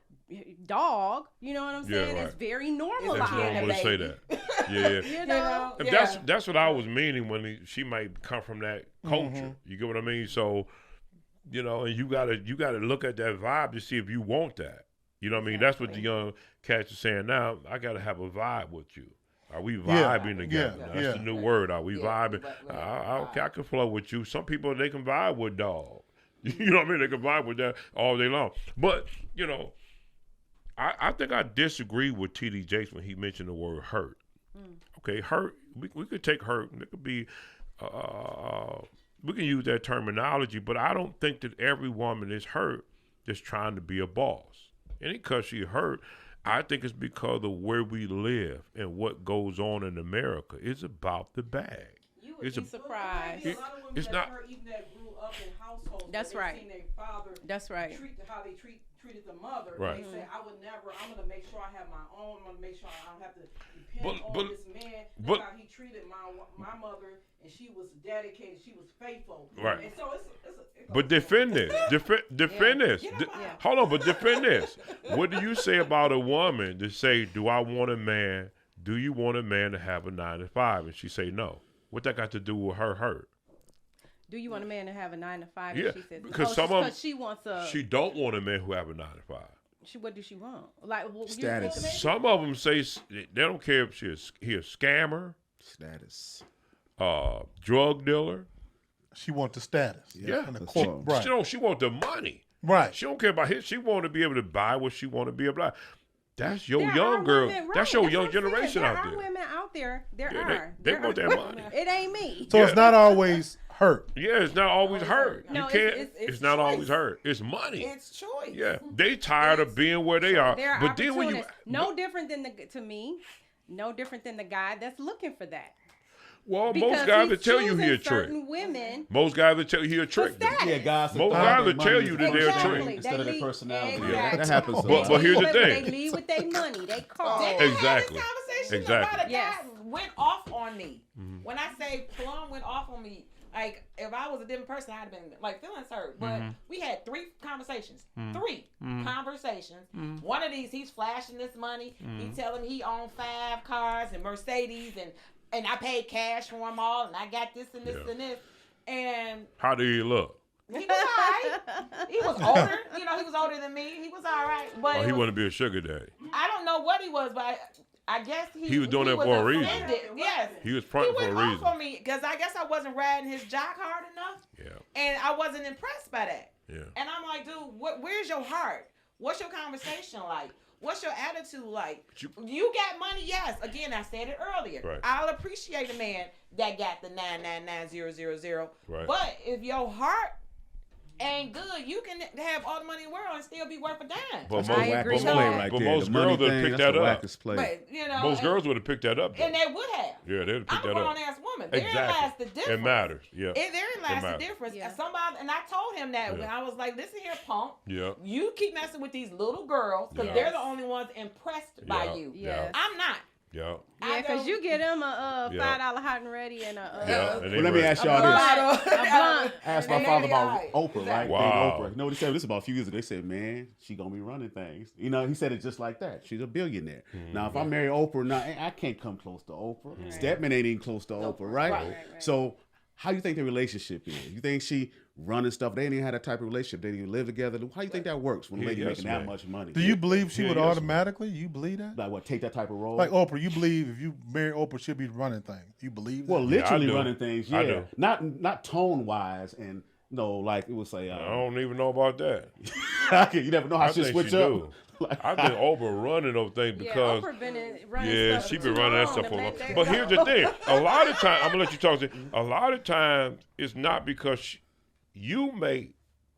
dog, you know what I'm saying? right. It's very That's normalized. normal to say that. Yeah. You know? And that's what I was meaning when she might come from that culture. You get what I mean? So, you know, and you gotta look at that vibe to see if you want that. You know what I mean? That's what the young cats are saying now. I gotta have a vibe with you. Are we vibing together? Yeah. That's the new word. Are we vibing? I can flow with you. Some people, they can vibe with dog. You know what I mean? They can vibe with that all day long. But, you know, I think I disagree with T.D. Jakes when he mentioned the word hurt. Okay, hurt, we could take hurt. It could be, we can use that terminology, but I don't think that every woman is hurt that's trying to be a boss. And because she hurt, I think it's because of where we live and what goes on in America. It's about the bag. You would It's be a- surprised. A lot of women It's that not- are even that grew up in households That's where right. they've seen their father That's right. treat how they treated the mother. Right. They say, I would never. I'm gonna make sure I have my own. I'm gonna make sure I don't have to depend on But- this man. That's but- how he treated my mother, and she was dedicated. She was faithful. Right. And so it But goes defend this. Defend this. Get up out. Hold on, but defend this. What do you say about a woman to say, do you want a man to have a 9 to 5? And she say no. What that got to do with her hurt? Do you want a man to have a 9 to 5? Yeah, And she says, because she wants a. She don't want a man who have a 9 to 5. What does she want? Like Status. Some of them say they don't care if he a scammer, Status. drug dealer. She want the status. Yeah. And the That's corp- all. right. She want the money. Right. She don't care about his. She want to be able to buy what she want to be able to buy. That's your There young are girl. women, right, That's your what young I'm saying. generation there out There there. are women out there. There Yeah, are. they There want are. that money. It ain't me. So it's not always hurt. Yeah, it's not always hurt. No, You can't. it's It's not always choice. hurt. It's money. It's choice. Yeah, they tired of being where they are. There are But then when you, opportunities. No different than no different than the guy that's looking for that. well, Because most guys will he's tell you choosing he a trick. certain women. Most guys will tell you he a trick. status. Yeah, guys. Most thought guys their will tell money you is that they're a personality trick. instead of their personality. Exactly. Yeah, that happens. But sometimes. here's the But thing. They leave with their money. They call. Exactly. Conversation Exactly. about a guy Yes. went off on me. When I say Plum went off on me, like if I was a different person, I'd have been like feelings hurt. But we had 3 conversations. 3 conversations. One of these, he's flashing this money. He telling me he owned 5 cars and Mercedes, and I paid cash for them all, and I got this and this Yeah. and this. And How do you look? He was all right. He was older. You know, he was older than me. He was all right. But Oh, he wanted to be a sugar daddy. I don't know what he was, but I guess He was doing that for a reason. offended. Yes. He was fronting for a He went reason. off on me because I guess I wasn't riding his jock hard enough. Yeah. And I wasn't impressed by that. Yeah. And I'm like, dude, where's your heart? What's your conversation like? What's your attitude like? You got money, yes. Again, I said it earlier. Right. I'll appreciate a man that got the 999000. Right. But if your heart ain't good, you can have all the money in the world and still be worth a dime. But That's most, the agree. wackest but play most- right but there. most The money girls would thing, have picked that's that the up. wackest play. But you know, Most girls would have picked that up. Though. and they would have. Yeah, they'd have picked I'm a that grown up. ass woman. Therein lies Exactly. the difference. It matters. Yeah. Therein lies the matters. difference. Yeah. Somebody, and I told him that when Yeah. I was like, "Listen here, punk. Yeah. You keep messing with these little girls because Yeah. they're the only ones impressed by Yeah. you. Yes. I'm not. Yeah. Yeah, because you get him a Yeah. $5 hot and ready and a Yeah. And Well, they let me ready. ask y'all this. a blunt. I asked my And father they about alright. Oprah, right? Wow. Dating Oprah. You know what he said? This was about a few years ago. They said, man, she gonna be running things. You know, he said it just like that. She's a billionaire. Now, if I marry Oprah, now I can't come close to Oprah. Stedman ain't even close to Oprah, right? Right. So, how you think the relationship is? You think she running stuff? They ain't even had that type of relationship. They didn't even live together. How you think that works when a Yeah, lady yes, making man. that much money? Do you believe she Yeah, would yes. automatically? You believe that? like what? Take that type of role? Like Oprah, you believe if you marry Oprah, she'll be running things. You believe that? well, Yeah, I literally do. running things. I Yeah, do. not tone wise and no, like it would say. I don't even know about that. You never know how I she think switch she up. do. Like, I think Oprah running those things Yeah, because Oprah been running yeah, stuff she for been too running that long stuff to for a long. let that But go. here's the thing: a lot of times, I'm gonna let you talk. A lot of times, it's not because you may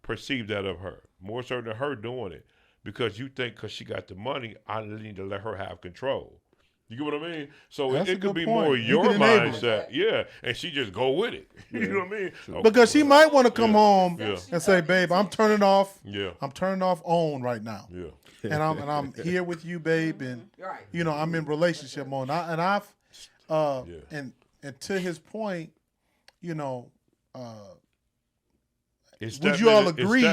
perceive that of her more so than her doing it because you think because she got the money, I need to let her have control. You get what I mean? So That's a it could good be point. more You your can enable it. mindset, yeah, and she just go with it. You know what I mean? Oh, Because she might want to come home Yeah. and say, "Babe, I'm turning off. Yeah. I'm turning off on right now, Yeah. and I'm here with you, babe, and Right. you know I'm in relationship mode. And to his point, you know, would you all agree?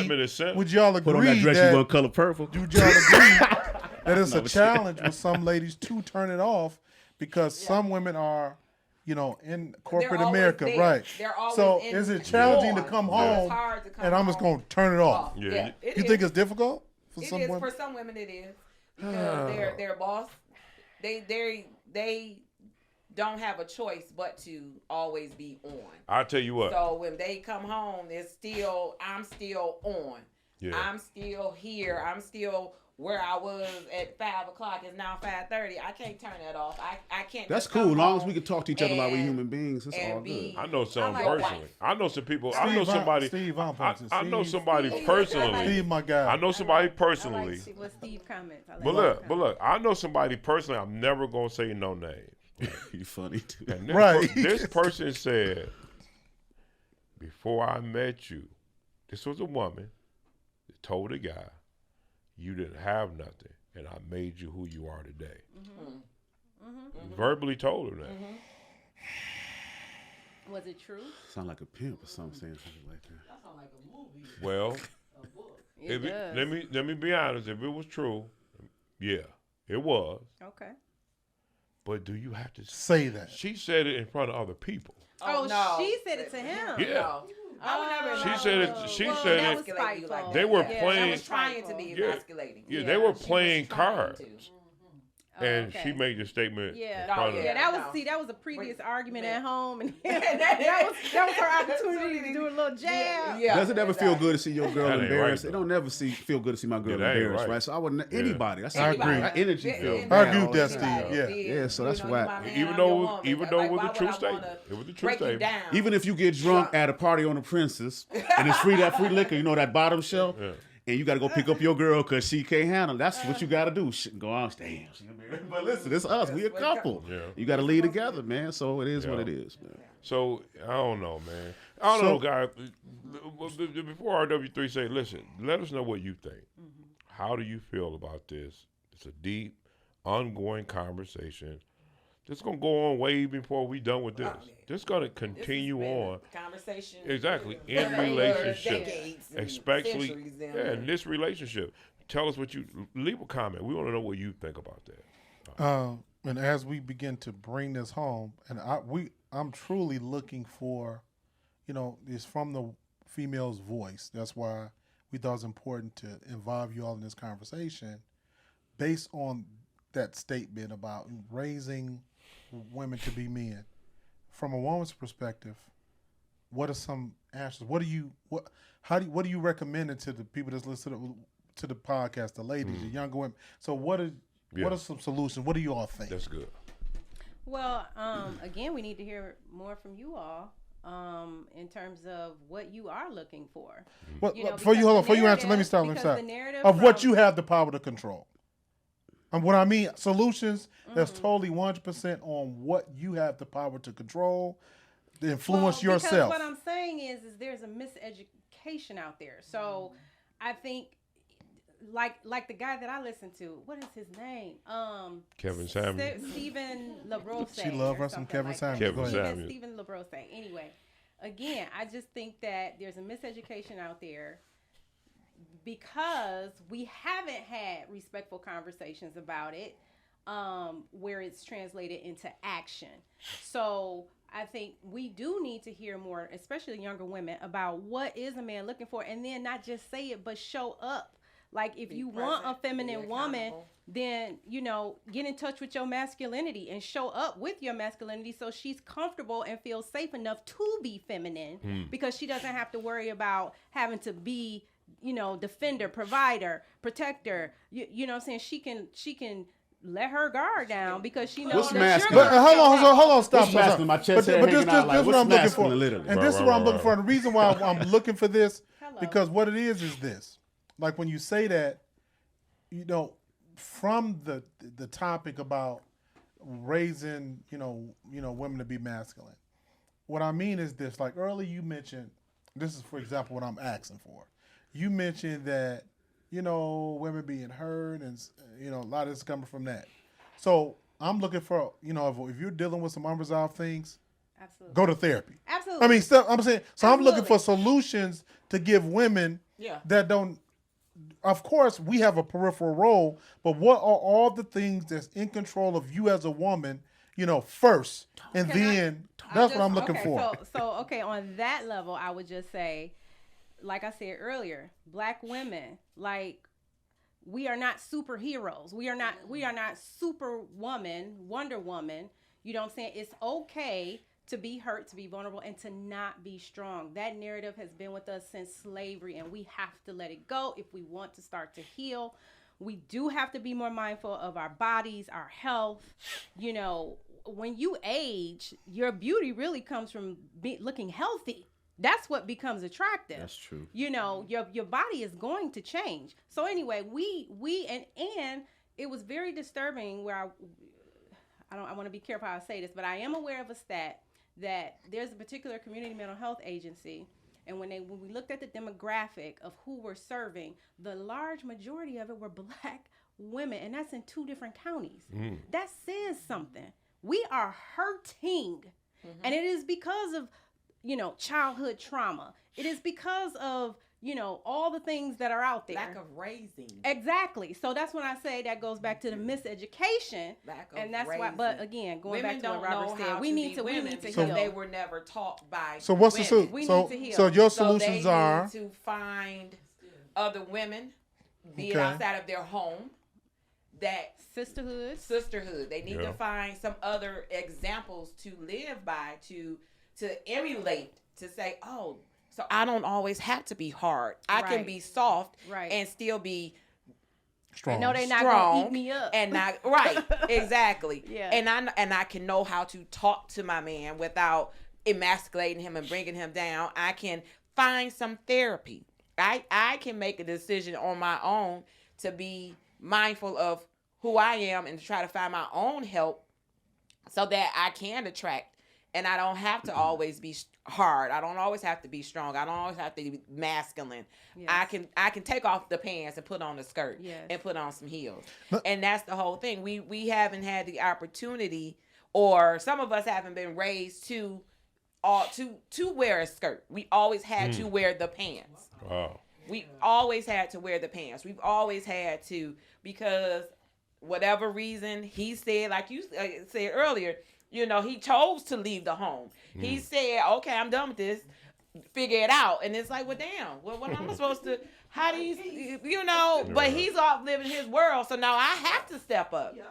Would y'all put on that agree dress you that? want color purple. Would y'all agree that it's a challenge with some ladies to turn it off because some women are, you know, in corporate always America, there. right? They're always So in is it challenging to more. come It's home hard to come and I'm just home going to turn it off? Yeah. Yeah, it You is. think it's difficult for It some is women? for some women. It is because their boss, they don't have a choice but to always be on. I'll tell you what. So when they come home, I'm still on. Yeah. I'm still here. I'm still where I was at 5 o'clock. It's now 5:30. I can't turn that off. I can't. That's just cool. come As long as home we can talk to each other like we and- human beings, it's and all be- good. I know some I'm like, personally. wife. I know some people. I know Steve, somebody. Steve, I'm I punching. know Steve. somebody Steve. personally. Steve, my guy. I know somebody I personally. like what Steve comments. I like But Steve look, comments. I know somebody personally. I'm never gonna say no name. You funny too. And this, Right. this person said, before I met you, this was a woman that told a guy, you didn't have nothing, and I made you who you are today. Verbally told her that. Was it true? Sound like a pimp or something saying something like that. That sounds like a movie, Well, a book. It does. let me be honest. If it was true, yeah, it was. Okay. But do you have to Say that. She said it in front of other people. Oh, no. she said it to him. Yeah. No. I would never. She said it- she well, said that it- was Emasculate you like spiteful. They were that. playing- That was trying to be Yeah. emasculating. Yeah, Yeah, they were She was playing trying cards. to. Oh, And okay. she made the statement. Yeah, in front of yeah, that was No. that was a previous argument yeah. at home, and that was her opportunity to do a little jab. Yeah. Does it ever feel good to see your girl That ain't embarrassed? right, it don't never feel good to see my girl Yeah, that ain't embarrassed, right. right? So I wouldn't anybody. That's I agree. That energy Yeah, feels yeah, bad I agree all with the that, time. Steve. Yeah. Yeah, so that's whack. Even though it was a true statement. It was a true break you statement. down. Even if you get drunk at a party on the Princess and it's free liquor, you know, that bottom shelf, Yeah. and you got to go pick up your girl because she can't handle it. That's what you got to do. Go on, damn. But listen, it's us. We a couple. Yeah. You got to lead together, man. So it is what Yeah. it is, man. So I don't know, man. I don't know, guys. Before RW3 say, listen, let us know what you think. How do you feel about this? It's a deep, ongoing conversation. This is gonna go on way before we done with this. This is gonna continue on. Conversation. Exactly in for relationships, decades and especially centuries then. in this relationship. Tell us what you leave a comment. We want to know what you think about that. And as we begin to bring this home, and I'm truly looking for, you know, it's from female's voice. That's why we thought it was important to involve you all in this conversation based on that statement about raising women to be men. From a woman's perspective, what are some actions? What do you recommend to the people that's listening to the podcast, the ladies, the younger women? So what are some solutions? What do you all think? That's good. Well, again, we need to hear more from you all in terms of what you are looking for. Well, before you answer, let me start. Of what you have the power to control. And what I mean, solutions that's totally 100% on what you have the power to control, to influence yourself. Because what I'm saying is there's a miseducation out there. So I think, like the guy that I listen to, what is his name? Kevin Samuel. Stephen LaBrose. She loves her some Kevin Samuel. Stephen LaBrose. Anyway, again, I just think that there's a miseducation out there because we haven't had respectful conversations about it, where it's translated into action. So I think we do need to hear more, especially younger women, about what is a man looking for, and then not just say it, but show up. Like, if you want a feminine woman, then, get in touch with your masculinity and show up with your masculinity so she's comfortable and feels safe enough to be feminine because she doesn't have to worry about having to be, defender, provider, protector. You know what I'm saying? She can let her guard down because she knows What's that masculine? you're Hold on, stop. What's masculine? My chest hair hanging out like, what what's I'm looking for. masculine, literally? And this is what I'm looking for. And the reason why I'm looking for this, Hello. because what it is this. Like when you say that, from the topic about raising, women to be masculine. What I mean is this, like earlier you mentioned, this is for example what I'm asking for. You mentioned that, women being heard and, a lot of this is coming from that. So I'm looking for, if you're dealing with some unresolved things, Absolutely. go to therapy. Absolutely. I mean, I'm saying, so I'm looking Absolutely. for solutions to give women that don't. Of course, we have a peripheral role, but what are all the things that's in control of you as a woman, first, and then that's what I'm looking for. So on that level, I would just say, like I said earlier, Black women, like, we are not superheroes. We are not Superwoman, Wonder Woman. You know what I'm saying? It's okay to be hurt, to be vulnerable, and to not be strong. That narrative has been with us since slavery, and we have to let it go if we want to start to heal. We do have to be more mindful of our bodies, our health. When you age, your beauty really comes from looking healthy. That's what becomes attractive. That's true. Your body is going to change. So anyway, we and it was very disturbing where I want to be careful how I say this, but I am aware of a stat that there's a particular community mental health agency, and when we looked at the demographic of who we're serving, the large majority of it were Black women, and that's in 2 different counties. That says something. We are hurting, and it is because of childhood trauma. It is because of all the things that are out there. Lack of raising. Exactly. So that's when I say that goes back to the miseducation. And that's raising. why. But again, going women back to what don't Robert know said, how we need to because heal. they were never taught by. So what's the women. solution? We So need to heal. so your So solutions they are need to find other women, be it Okay. outside of their home, that sisterhood. They need to find some other examples to live by, to emulate, to say, oh, so I don't always have to be hard. I can Right. be soft Right. and still be strong. No, they not strong gonna eat me up. and not right. Exactly. Yeah. And I can know how to talk to my man without emasculating him and bringing him down. I can find some therapy. I can make a decision on my own to be mindful of who I am and to try to find my own help so that I can attract. And I don't have to always be hard. I don't always have to be strong. I don't always have to be masculine. Yes. I can take off the pants and put on a skirt and put on some heels. And that's the whole thing. We haven't had the opportunity, or some of us haven't been raised to wear a skirt. We always had to wear the pants. Wow. We always had to wear the pants. We've always had to, because whatever reason he said, like you said earlier, he chose to leave the home. He said, okay, I'm done with this. figure it out. And it's like, well, damn, well, what am I supposed to, how do you know, but he's off living his world. So now I have to step up. Yeah.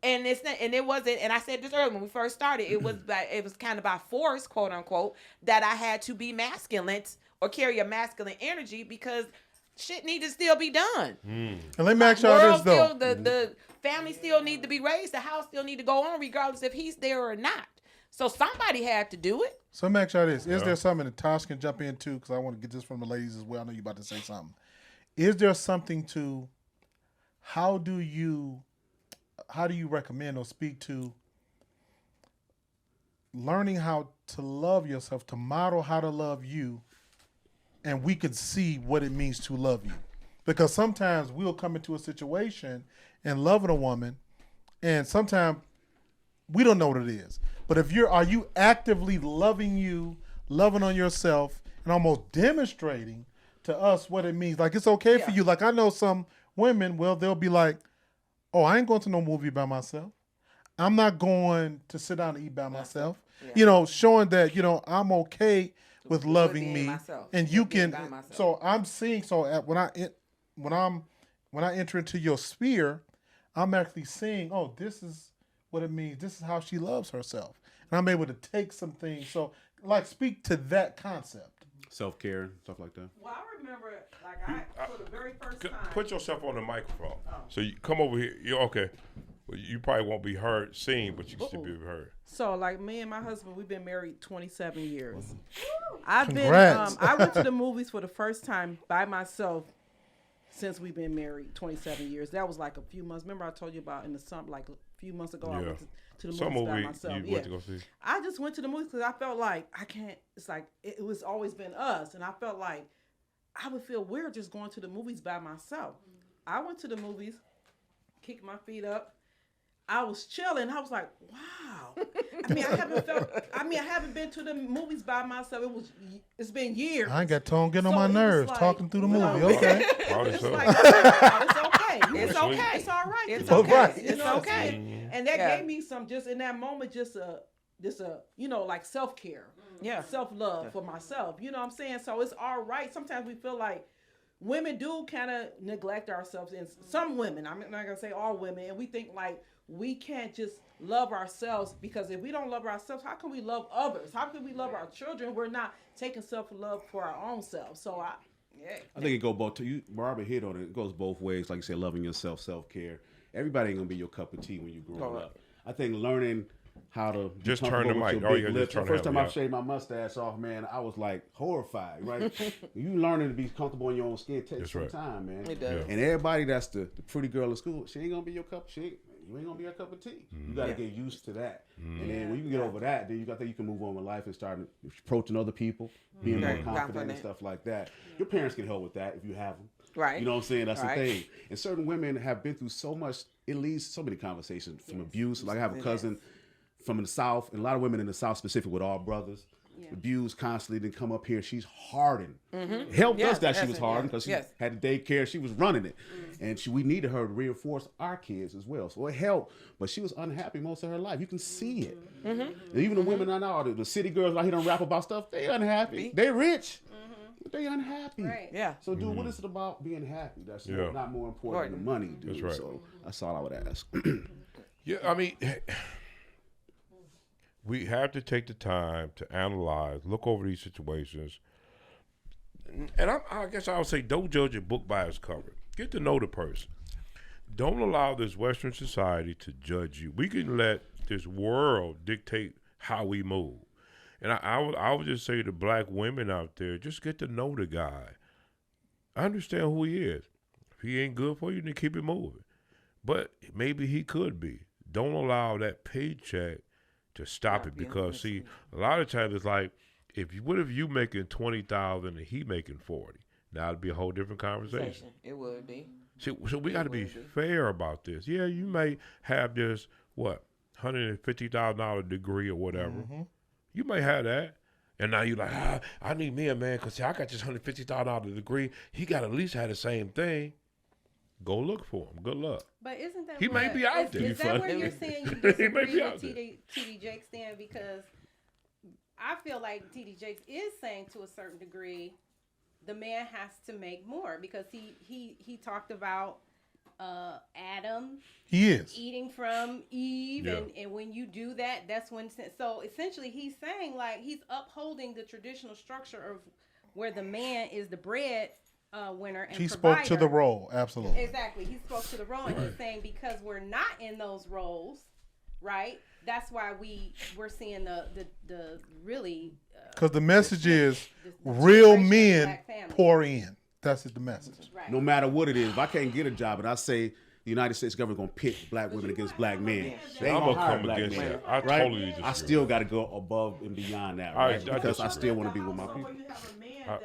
And it's not, and it wasn't, and I said this earlier when we first started, it was kind of by force, quote unquote, that I had to be masculine or carry a masculine energy because shit need to still be done. And let me ask y'all this though. The family still need to be raised. The house still need to go on regardless if he's there or not. So somebody had to do it. So let me ask y'all this. Is there something that Tosh can jump into? Because I want to get this from the ladies as well. I know you're about to say something. Is there something to how do you recommend or speak to learning how to love yourself, to model how to love you, and we could see what it means to love you? Because sometimes we'll come into a situation and loving a woman, and sometimes we don't know what it is. But are you actively loving you, loving on yourself, and almost demonstrating to us what it means? Like, it's okay for you. Like, I know some women, well, they'll be like, oh, I ain't going to no movie by myself. I'm not going to sit down and eat by myself. Yeah. You know, showing that, you know, I'm okay with loving me. Myself. And you can, so I'm seeing, when I enter into your sphere, I'm actually seeing, oh, this is what it means. This is how she loves herself. And I'm able to take some things. So, like, speak to that concept. Self-care, stuff like that. Well, I remember, for the very first time. Put yourself on the microphone. So you come over here. You're okay. Well, you probably won't be heard, seen, but you can still be heard. So, like, me and my husband, we've been married 27 years. Congrats. I went to the movies for the first time by myself since we've been married 27 years. That was like a few months. Remember I told you about in the summer, like a few months ago, I went to the movies by myself. You went to go see? I just went to the movies because I felt like I can't, it's like, it was always been us. And I felt like I would feel weird just going to the movies by myself. I went to the movies, kicked my feet up. I was chilling. I was like, wow. I haven't been to the movies by myself. It's been years. I ain't got Tone getting on my nerves talking through the movie. Okay. It's okay. It's okay. It's all right. It's okay. It's okay. Mm-hmm. And that gave me some, just in that moment, just a like self-care. Yeah. Self-love for myself. You know what I'm saying? So it's all right. Sometimes we feel like women do kind of neglect ourselves. And some women, I'm not going to say all women, and we think like, we can't just love ourselves, because if we don't love ourselves, how can we love others? How can we love our children? We're not taking self-love for our own self. So I think it goes both. Barbara hit on it. It goes both ways. Like you said, loving yourself, self-care. Everybody ain't gonna be your cup of tea when you grow up. I think learning how to just turn the mic. The first time I shaved my mustache off, man, I was like horrified. Right? You learning to be comfortable in your own skin takes some time, man. It does. And everybody that's the pretty girl in school, she ain't gonna be your cup. You ain't gonna be a cup of tea. You gotta get used to that, and then when you get over that, then you can move on with life and start approaching other people, being more confident and stuff like that. Your parents can help with that if you have them. Right. You know what I'm saying? That's the thing. And certain women have been through so much. It leads so many conversations from abuse. Like I have a cousin from the South, and a lot of women in the South, specifically with all brothers. Abused constantly, then come up here. She's hardened. Helped us that she was hardened because she had the daycare. She was running it, and we needed her to reinforce our kids as well. So it helped, but she was unhappy most of her life. You can see it. And even the women I know, the city girls out here don't rap about stuff. They unhappy. They rich. But they unhappy. Right. Yeah. So, dude, what is it about being happy? That's not more important than money, dude. That's right. So that's all I would ask. I mean. We have to take the time to analyze, look over these situations. And I guess I would say don't judge a book by its cover. Get to know the person. Don't allow this Western society to judge you. We can let this world dictate how we move. And I would just say to black women out there, just get to know the guy. Understand who he is. If he ain't good for you, then keep it moving. But maybe he could be. Don't allow that paycheck to stop it, because see, a lot of times it's like, what if you making $20,000 and he making $40,000? Now it'd be a whole different conversation. It would be. So we got to be fair about this. Yeah, you may have this $150,000 degree or whatever. You may have that, and now you're like, I need me a man because I got this $150,000 degree. He got at least have the same thing. Go look for him. Good luck. But isn't that he may be out there? Is that where you're saying you disagree with TD Jakes then? Because I feel like TD Jakes is saying to a certain degree, the man has to make more because he talked about Adam. He is Eating from Eve, Yeah. and when you do that, that's when. So essentially, he's saying like he's upholding the traditional structure of where the man is the bread winner and he provider. spoke to the role, absolutely. Exactly, he spoke to the role, and he's saying because we're not in those roles, right? That's why we're seeing the really Because the message is the real generation of men black family. pour in. That's the message. right. No matter what it is, if I can't get a job and I say the United States government gonna pit black women against black men, they I'm ain't gonna hire come black against men, that. I right? totally disagree. I still got to go above and beyond that, I right? Because I disagree. still want to be with my Also, people. when you have a man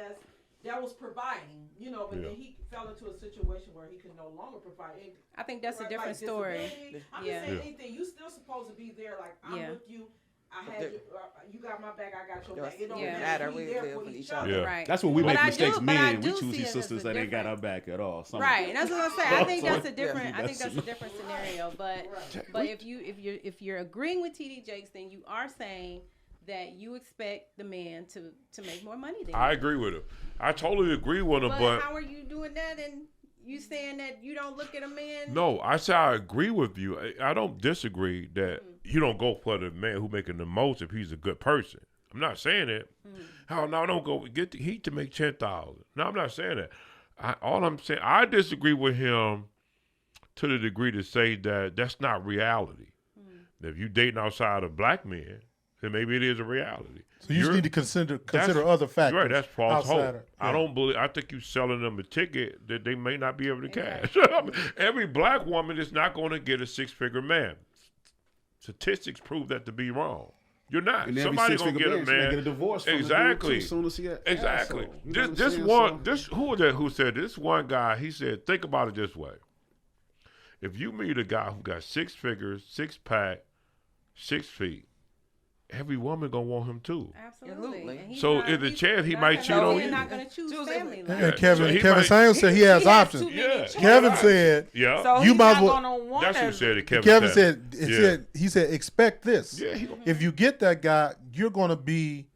that was providing, but then he fell into a situation where he could no longer provide. I think that's a Like different story. disability. I'm Yeah. just saying anything. You still supposed to be there. Like I'm Yeah. with you. I had you. You got my back. I got your back. It don't Yeah. matter. We We there live for with each each other. Yeah. Right. That's when we But make I mistakes, do- but I men. We do choose see these it as sisters a that ain't got our difference. back at all. Some Right, and that's what I'm saying. I think that's a Yeah, different. I think that's- that's a different scenario. But if you're agreeing with TD Jakes, then you are saying that you expect the man to make more money than you. I agree with him. I totally agree with him, But how are you doing that? And you saying that you don't look at a man? no, I say I agree with you. I don't disagree that you don't go for the man who making the most if he's a good person. I'm not saying that. Hell no, don't go get the heat to make 10,000. No, I'm not saying that. All I'm saying, I disagree with him to the degree to say that that's not reality. If you dating outside of black men, then maybe it is a reality. So you just need to consider That's- other factors. Right, that's false outside hope. of- I yeah. don't believe. I think you selling them a ticket that they may not be able to cash. Every black woman is not going to get a 6-figure man. Statistics prove that to be wrong. You're not. And every Somebody gonna six-figure get a man, she may man. get a divorce from Exactly. as soon as he Exactly. asshole. You know what I'm This saying? one. So- This who was that? Who said this? One guy. He said, think about it this way. If you meet a guy who got 6 figures, 6-pack, 6 feet, every woman gonna want him too. Absolutely. Absolutely. And he's So not- is the he's chance he not might gonna- cheat on he's you? not going to choose family life. And Kevin So he Kevin might- Samuels said he has has options. too many Yeah. choices. Kevin said Yeah. So You he's might not well- gonna want That's to. who said it. Kevin said Yeah. he said expect this. Yeah, If you get that guy, you're going to be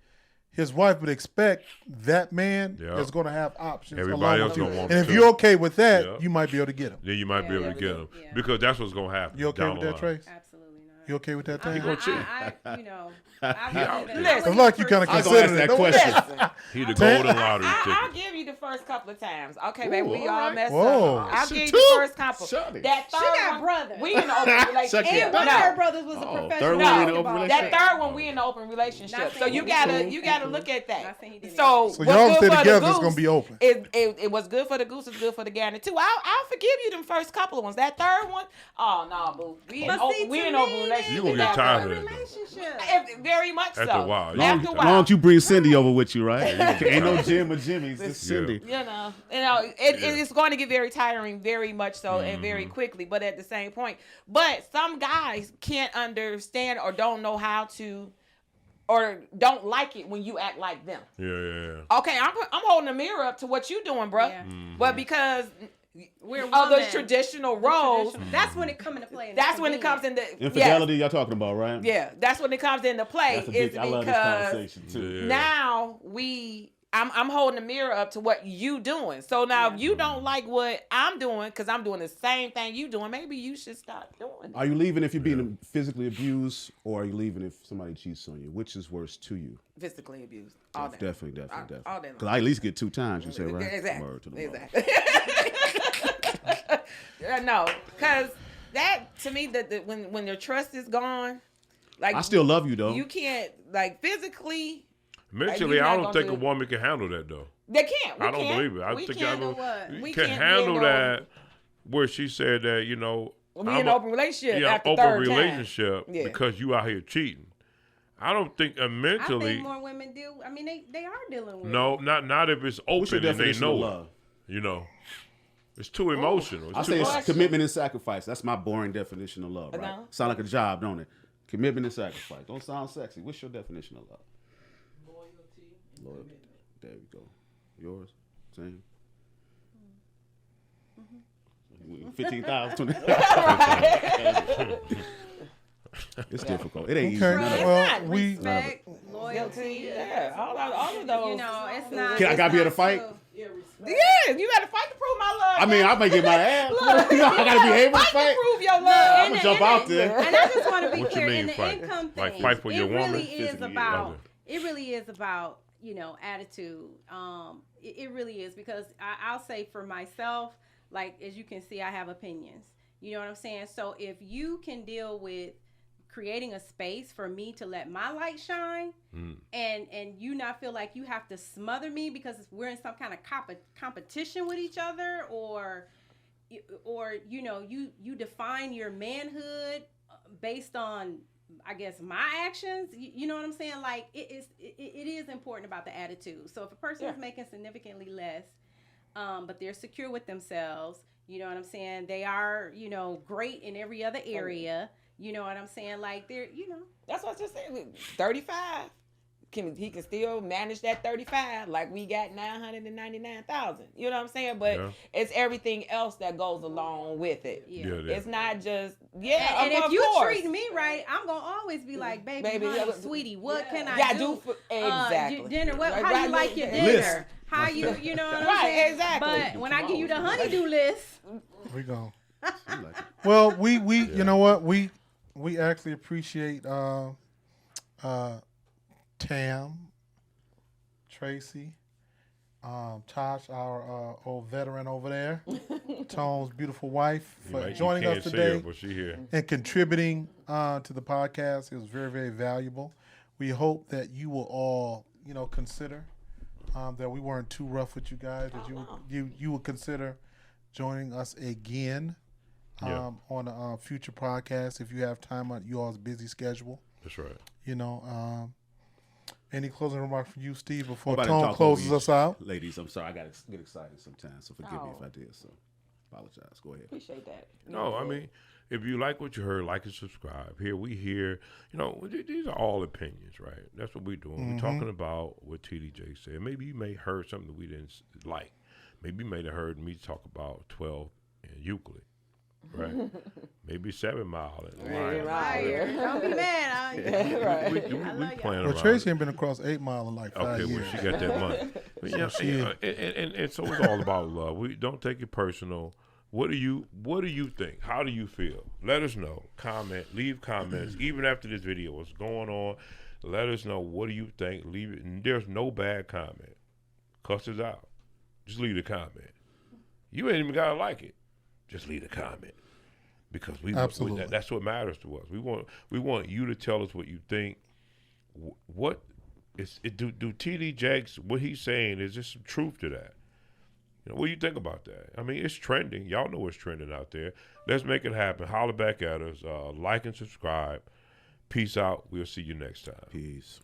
his wife, but expect that man Yeah. is going to have options. Everybody along else with you. gonna want And him if too. you're okay with that, Yeah. you might be able to get him. Then you might be able to get him Yeah. because that's what's gonna happen. You okay down with the that, line. Trace? Absolutely not. You okay with that thing? I It's like you kind of I was gonna ask considered that it. question. He the golden lottery I'll ticket. give you the first couple of times. Okay, baby, Ooh, we all all right. messed Whoa. up. I'll She give you too. the first couple. Shut it. That third got one, brothers. we in an open relationship. Check it. One No. of her brothers was a Oh, professional third one No, in an open basketball relationship. that third one, we in an open relationship. Not So saying you he gotta didn't. you gotta look at Not that. saying he didn't. So So what's y'all good stay for the together, it's goose gonna be open. It was good for the goose. It's good for the gander too. I'll forgive you them first couple of ones. That third one, oh no, boo. We in But open. see, We to in me, open then relationship. You gonna get That tired one. of it. Relationship. Very much so. After a while, yeah. After a Why don't while. you bring Cindy over with you, right? Ain't no Jim or Jimmy's, just Cindy. You know, it's going to get very tiring, very much so, and very quickly. But at the same point, but some guys can't understand or don't know how to, or don't like it when you act like them. Yeah. Okay, I'm holding a mirror up to what you doing, bro. Yeah. But because We're of the women. traditional roles, That's when it come into play. and that's when it comes convenience. into Infidelity, y'all talking about, right? Yeah, that's when it comes into play. That's a Is big, I love this because conversation too. Yeah. now I'm holding the mirror up to what you doing. So now if you don't like what I'm doing, because I'm doing the same thing you doing, maybe you should stop doing it. Are you leaving if you're being physically abused, or are you leaving if somebody cheats on you? Which is worse to you? Physically abused all day. Definitely. All day long. Because I at least get 2 times, you say, right? Exactly. Word to the Lord. Exactly. No, because that to me, when your trust is gone, like I still love you, though. you can't like physically. Mentally, You're I not don't gonna think do a it. woman can handle that though. They can't. We I don't can't. believe it. I We think can't. We can can't handle be in that. Where she said that, We in I'm an open relationship yeah, after open third time. relationship Yeah. because you out here cheating. I don't think I mentally. think more women deal. I mean, they are dealing with. No, not if it's What's your open and they definition know of it. love? You know, it's too emotional. I It's say too it's much. commitment and sacrifice. That's my boring definition of love, right? No. Sound like a job, don't it? Commitment and sacrifice. Don't sound sexy. What's your definition of love? Loyalty. There we go. Yours? Same? 15,000. It's difficult. It ain't easy. Okay. None of it. Well, we Respect, loyalty. Yeah, all of those. You know, it's not. Can I it's gotta be in not a fight? so- Yeah, respect. Yeah, you got to fight to prove my love. I mean, I might get my ass. You know, I gotta be able to fight to fight. prove your love. I'm And gonna the- jump and out the- there. And I just want to be What you clear, mean in the fight? income Like thing, fight for your it woman? really is Physically, about. okay. It really is about attitude. It really is because I'll say for myself, like as you can see, I have opinions. You know what I'm saying? So if you can deal with creating a space for me to let my light shine, and you not feel like you have to smother me because we're in some kind of competition with each other, or you define your manhood based on, I guess, my actions. You know what I'm saying? Like it is important about the attitude. So if a person is making significantly less, but they're secure with themselves, you know what I'm saying? They are, great in every other area. You know what I'm saying? Like they're, That's what I just said. 35. He can still manage that 35 like we got 999,000. You know what I'm saying? But it's everything else that goes along with it. Yeah. It's not just And of if you course. treat me right, I'm gonna always be like, baby, honey, yeah, sweetie, what can I Yeah, do? exactly. Dinner. What? Right, How right, you like your list. dinner? How you know what I'm Right, saying? exactly. But when I give you the honeydew list, We go. Well, we you know what, we actually appreciate Tam, Tracy, Tosh, our old veteran over there, Tone's beautiful wife, for joining us today but she here. and contributing to the podcast. It was very, very valuable. We hope that you will all, consider that we weren't too rough with you guys. That you will consider joining us again on a future podcast if you have time on you all's busy schedule. That's right. Any closing remarks from you, Steve, before Nobody Tone talk closes over you, us out? Ladies, I'm sorry. I got to get excited sometimes, so forgive me if I did. So, apologize. Go ahead. Appreciate that. No, I mean, if you like what you heard, like and subscribe. Here we hear, these are all opinions, right? That's what we're doing. We're talking about what TDJ said. Maybe you may heard something that we didn't like. Maybe you may have heard me talk about 12 and Euclid, right? Maybe 7 Mile and Lion. don't be mad. We playing Well, around. Tracy ain't been across 8 Mile in like 5 Okay, years. well, she got that money. But, and so it's all about love. We don't take it personal. What do you think? How do you feel? Let us know. Comment. Leave comments. Even after this video, what's going on? Let us know. What do you think? Leave it. And there's no bad comment. Cuss us out. Just leave the comment. You ain't even gotta like it. Just leave the comment. Because Absolutely. that's what matters to us. We want you to tell us what you think. What is it? Do TD Jakes, what he's saying, is there some truth to that? What do you think about that? I mean, it's trending. Y'all know it's trending out there. Let's make it happen. Holler back at us. Like and subscribe. Peace out. We'll see you next time. Peace.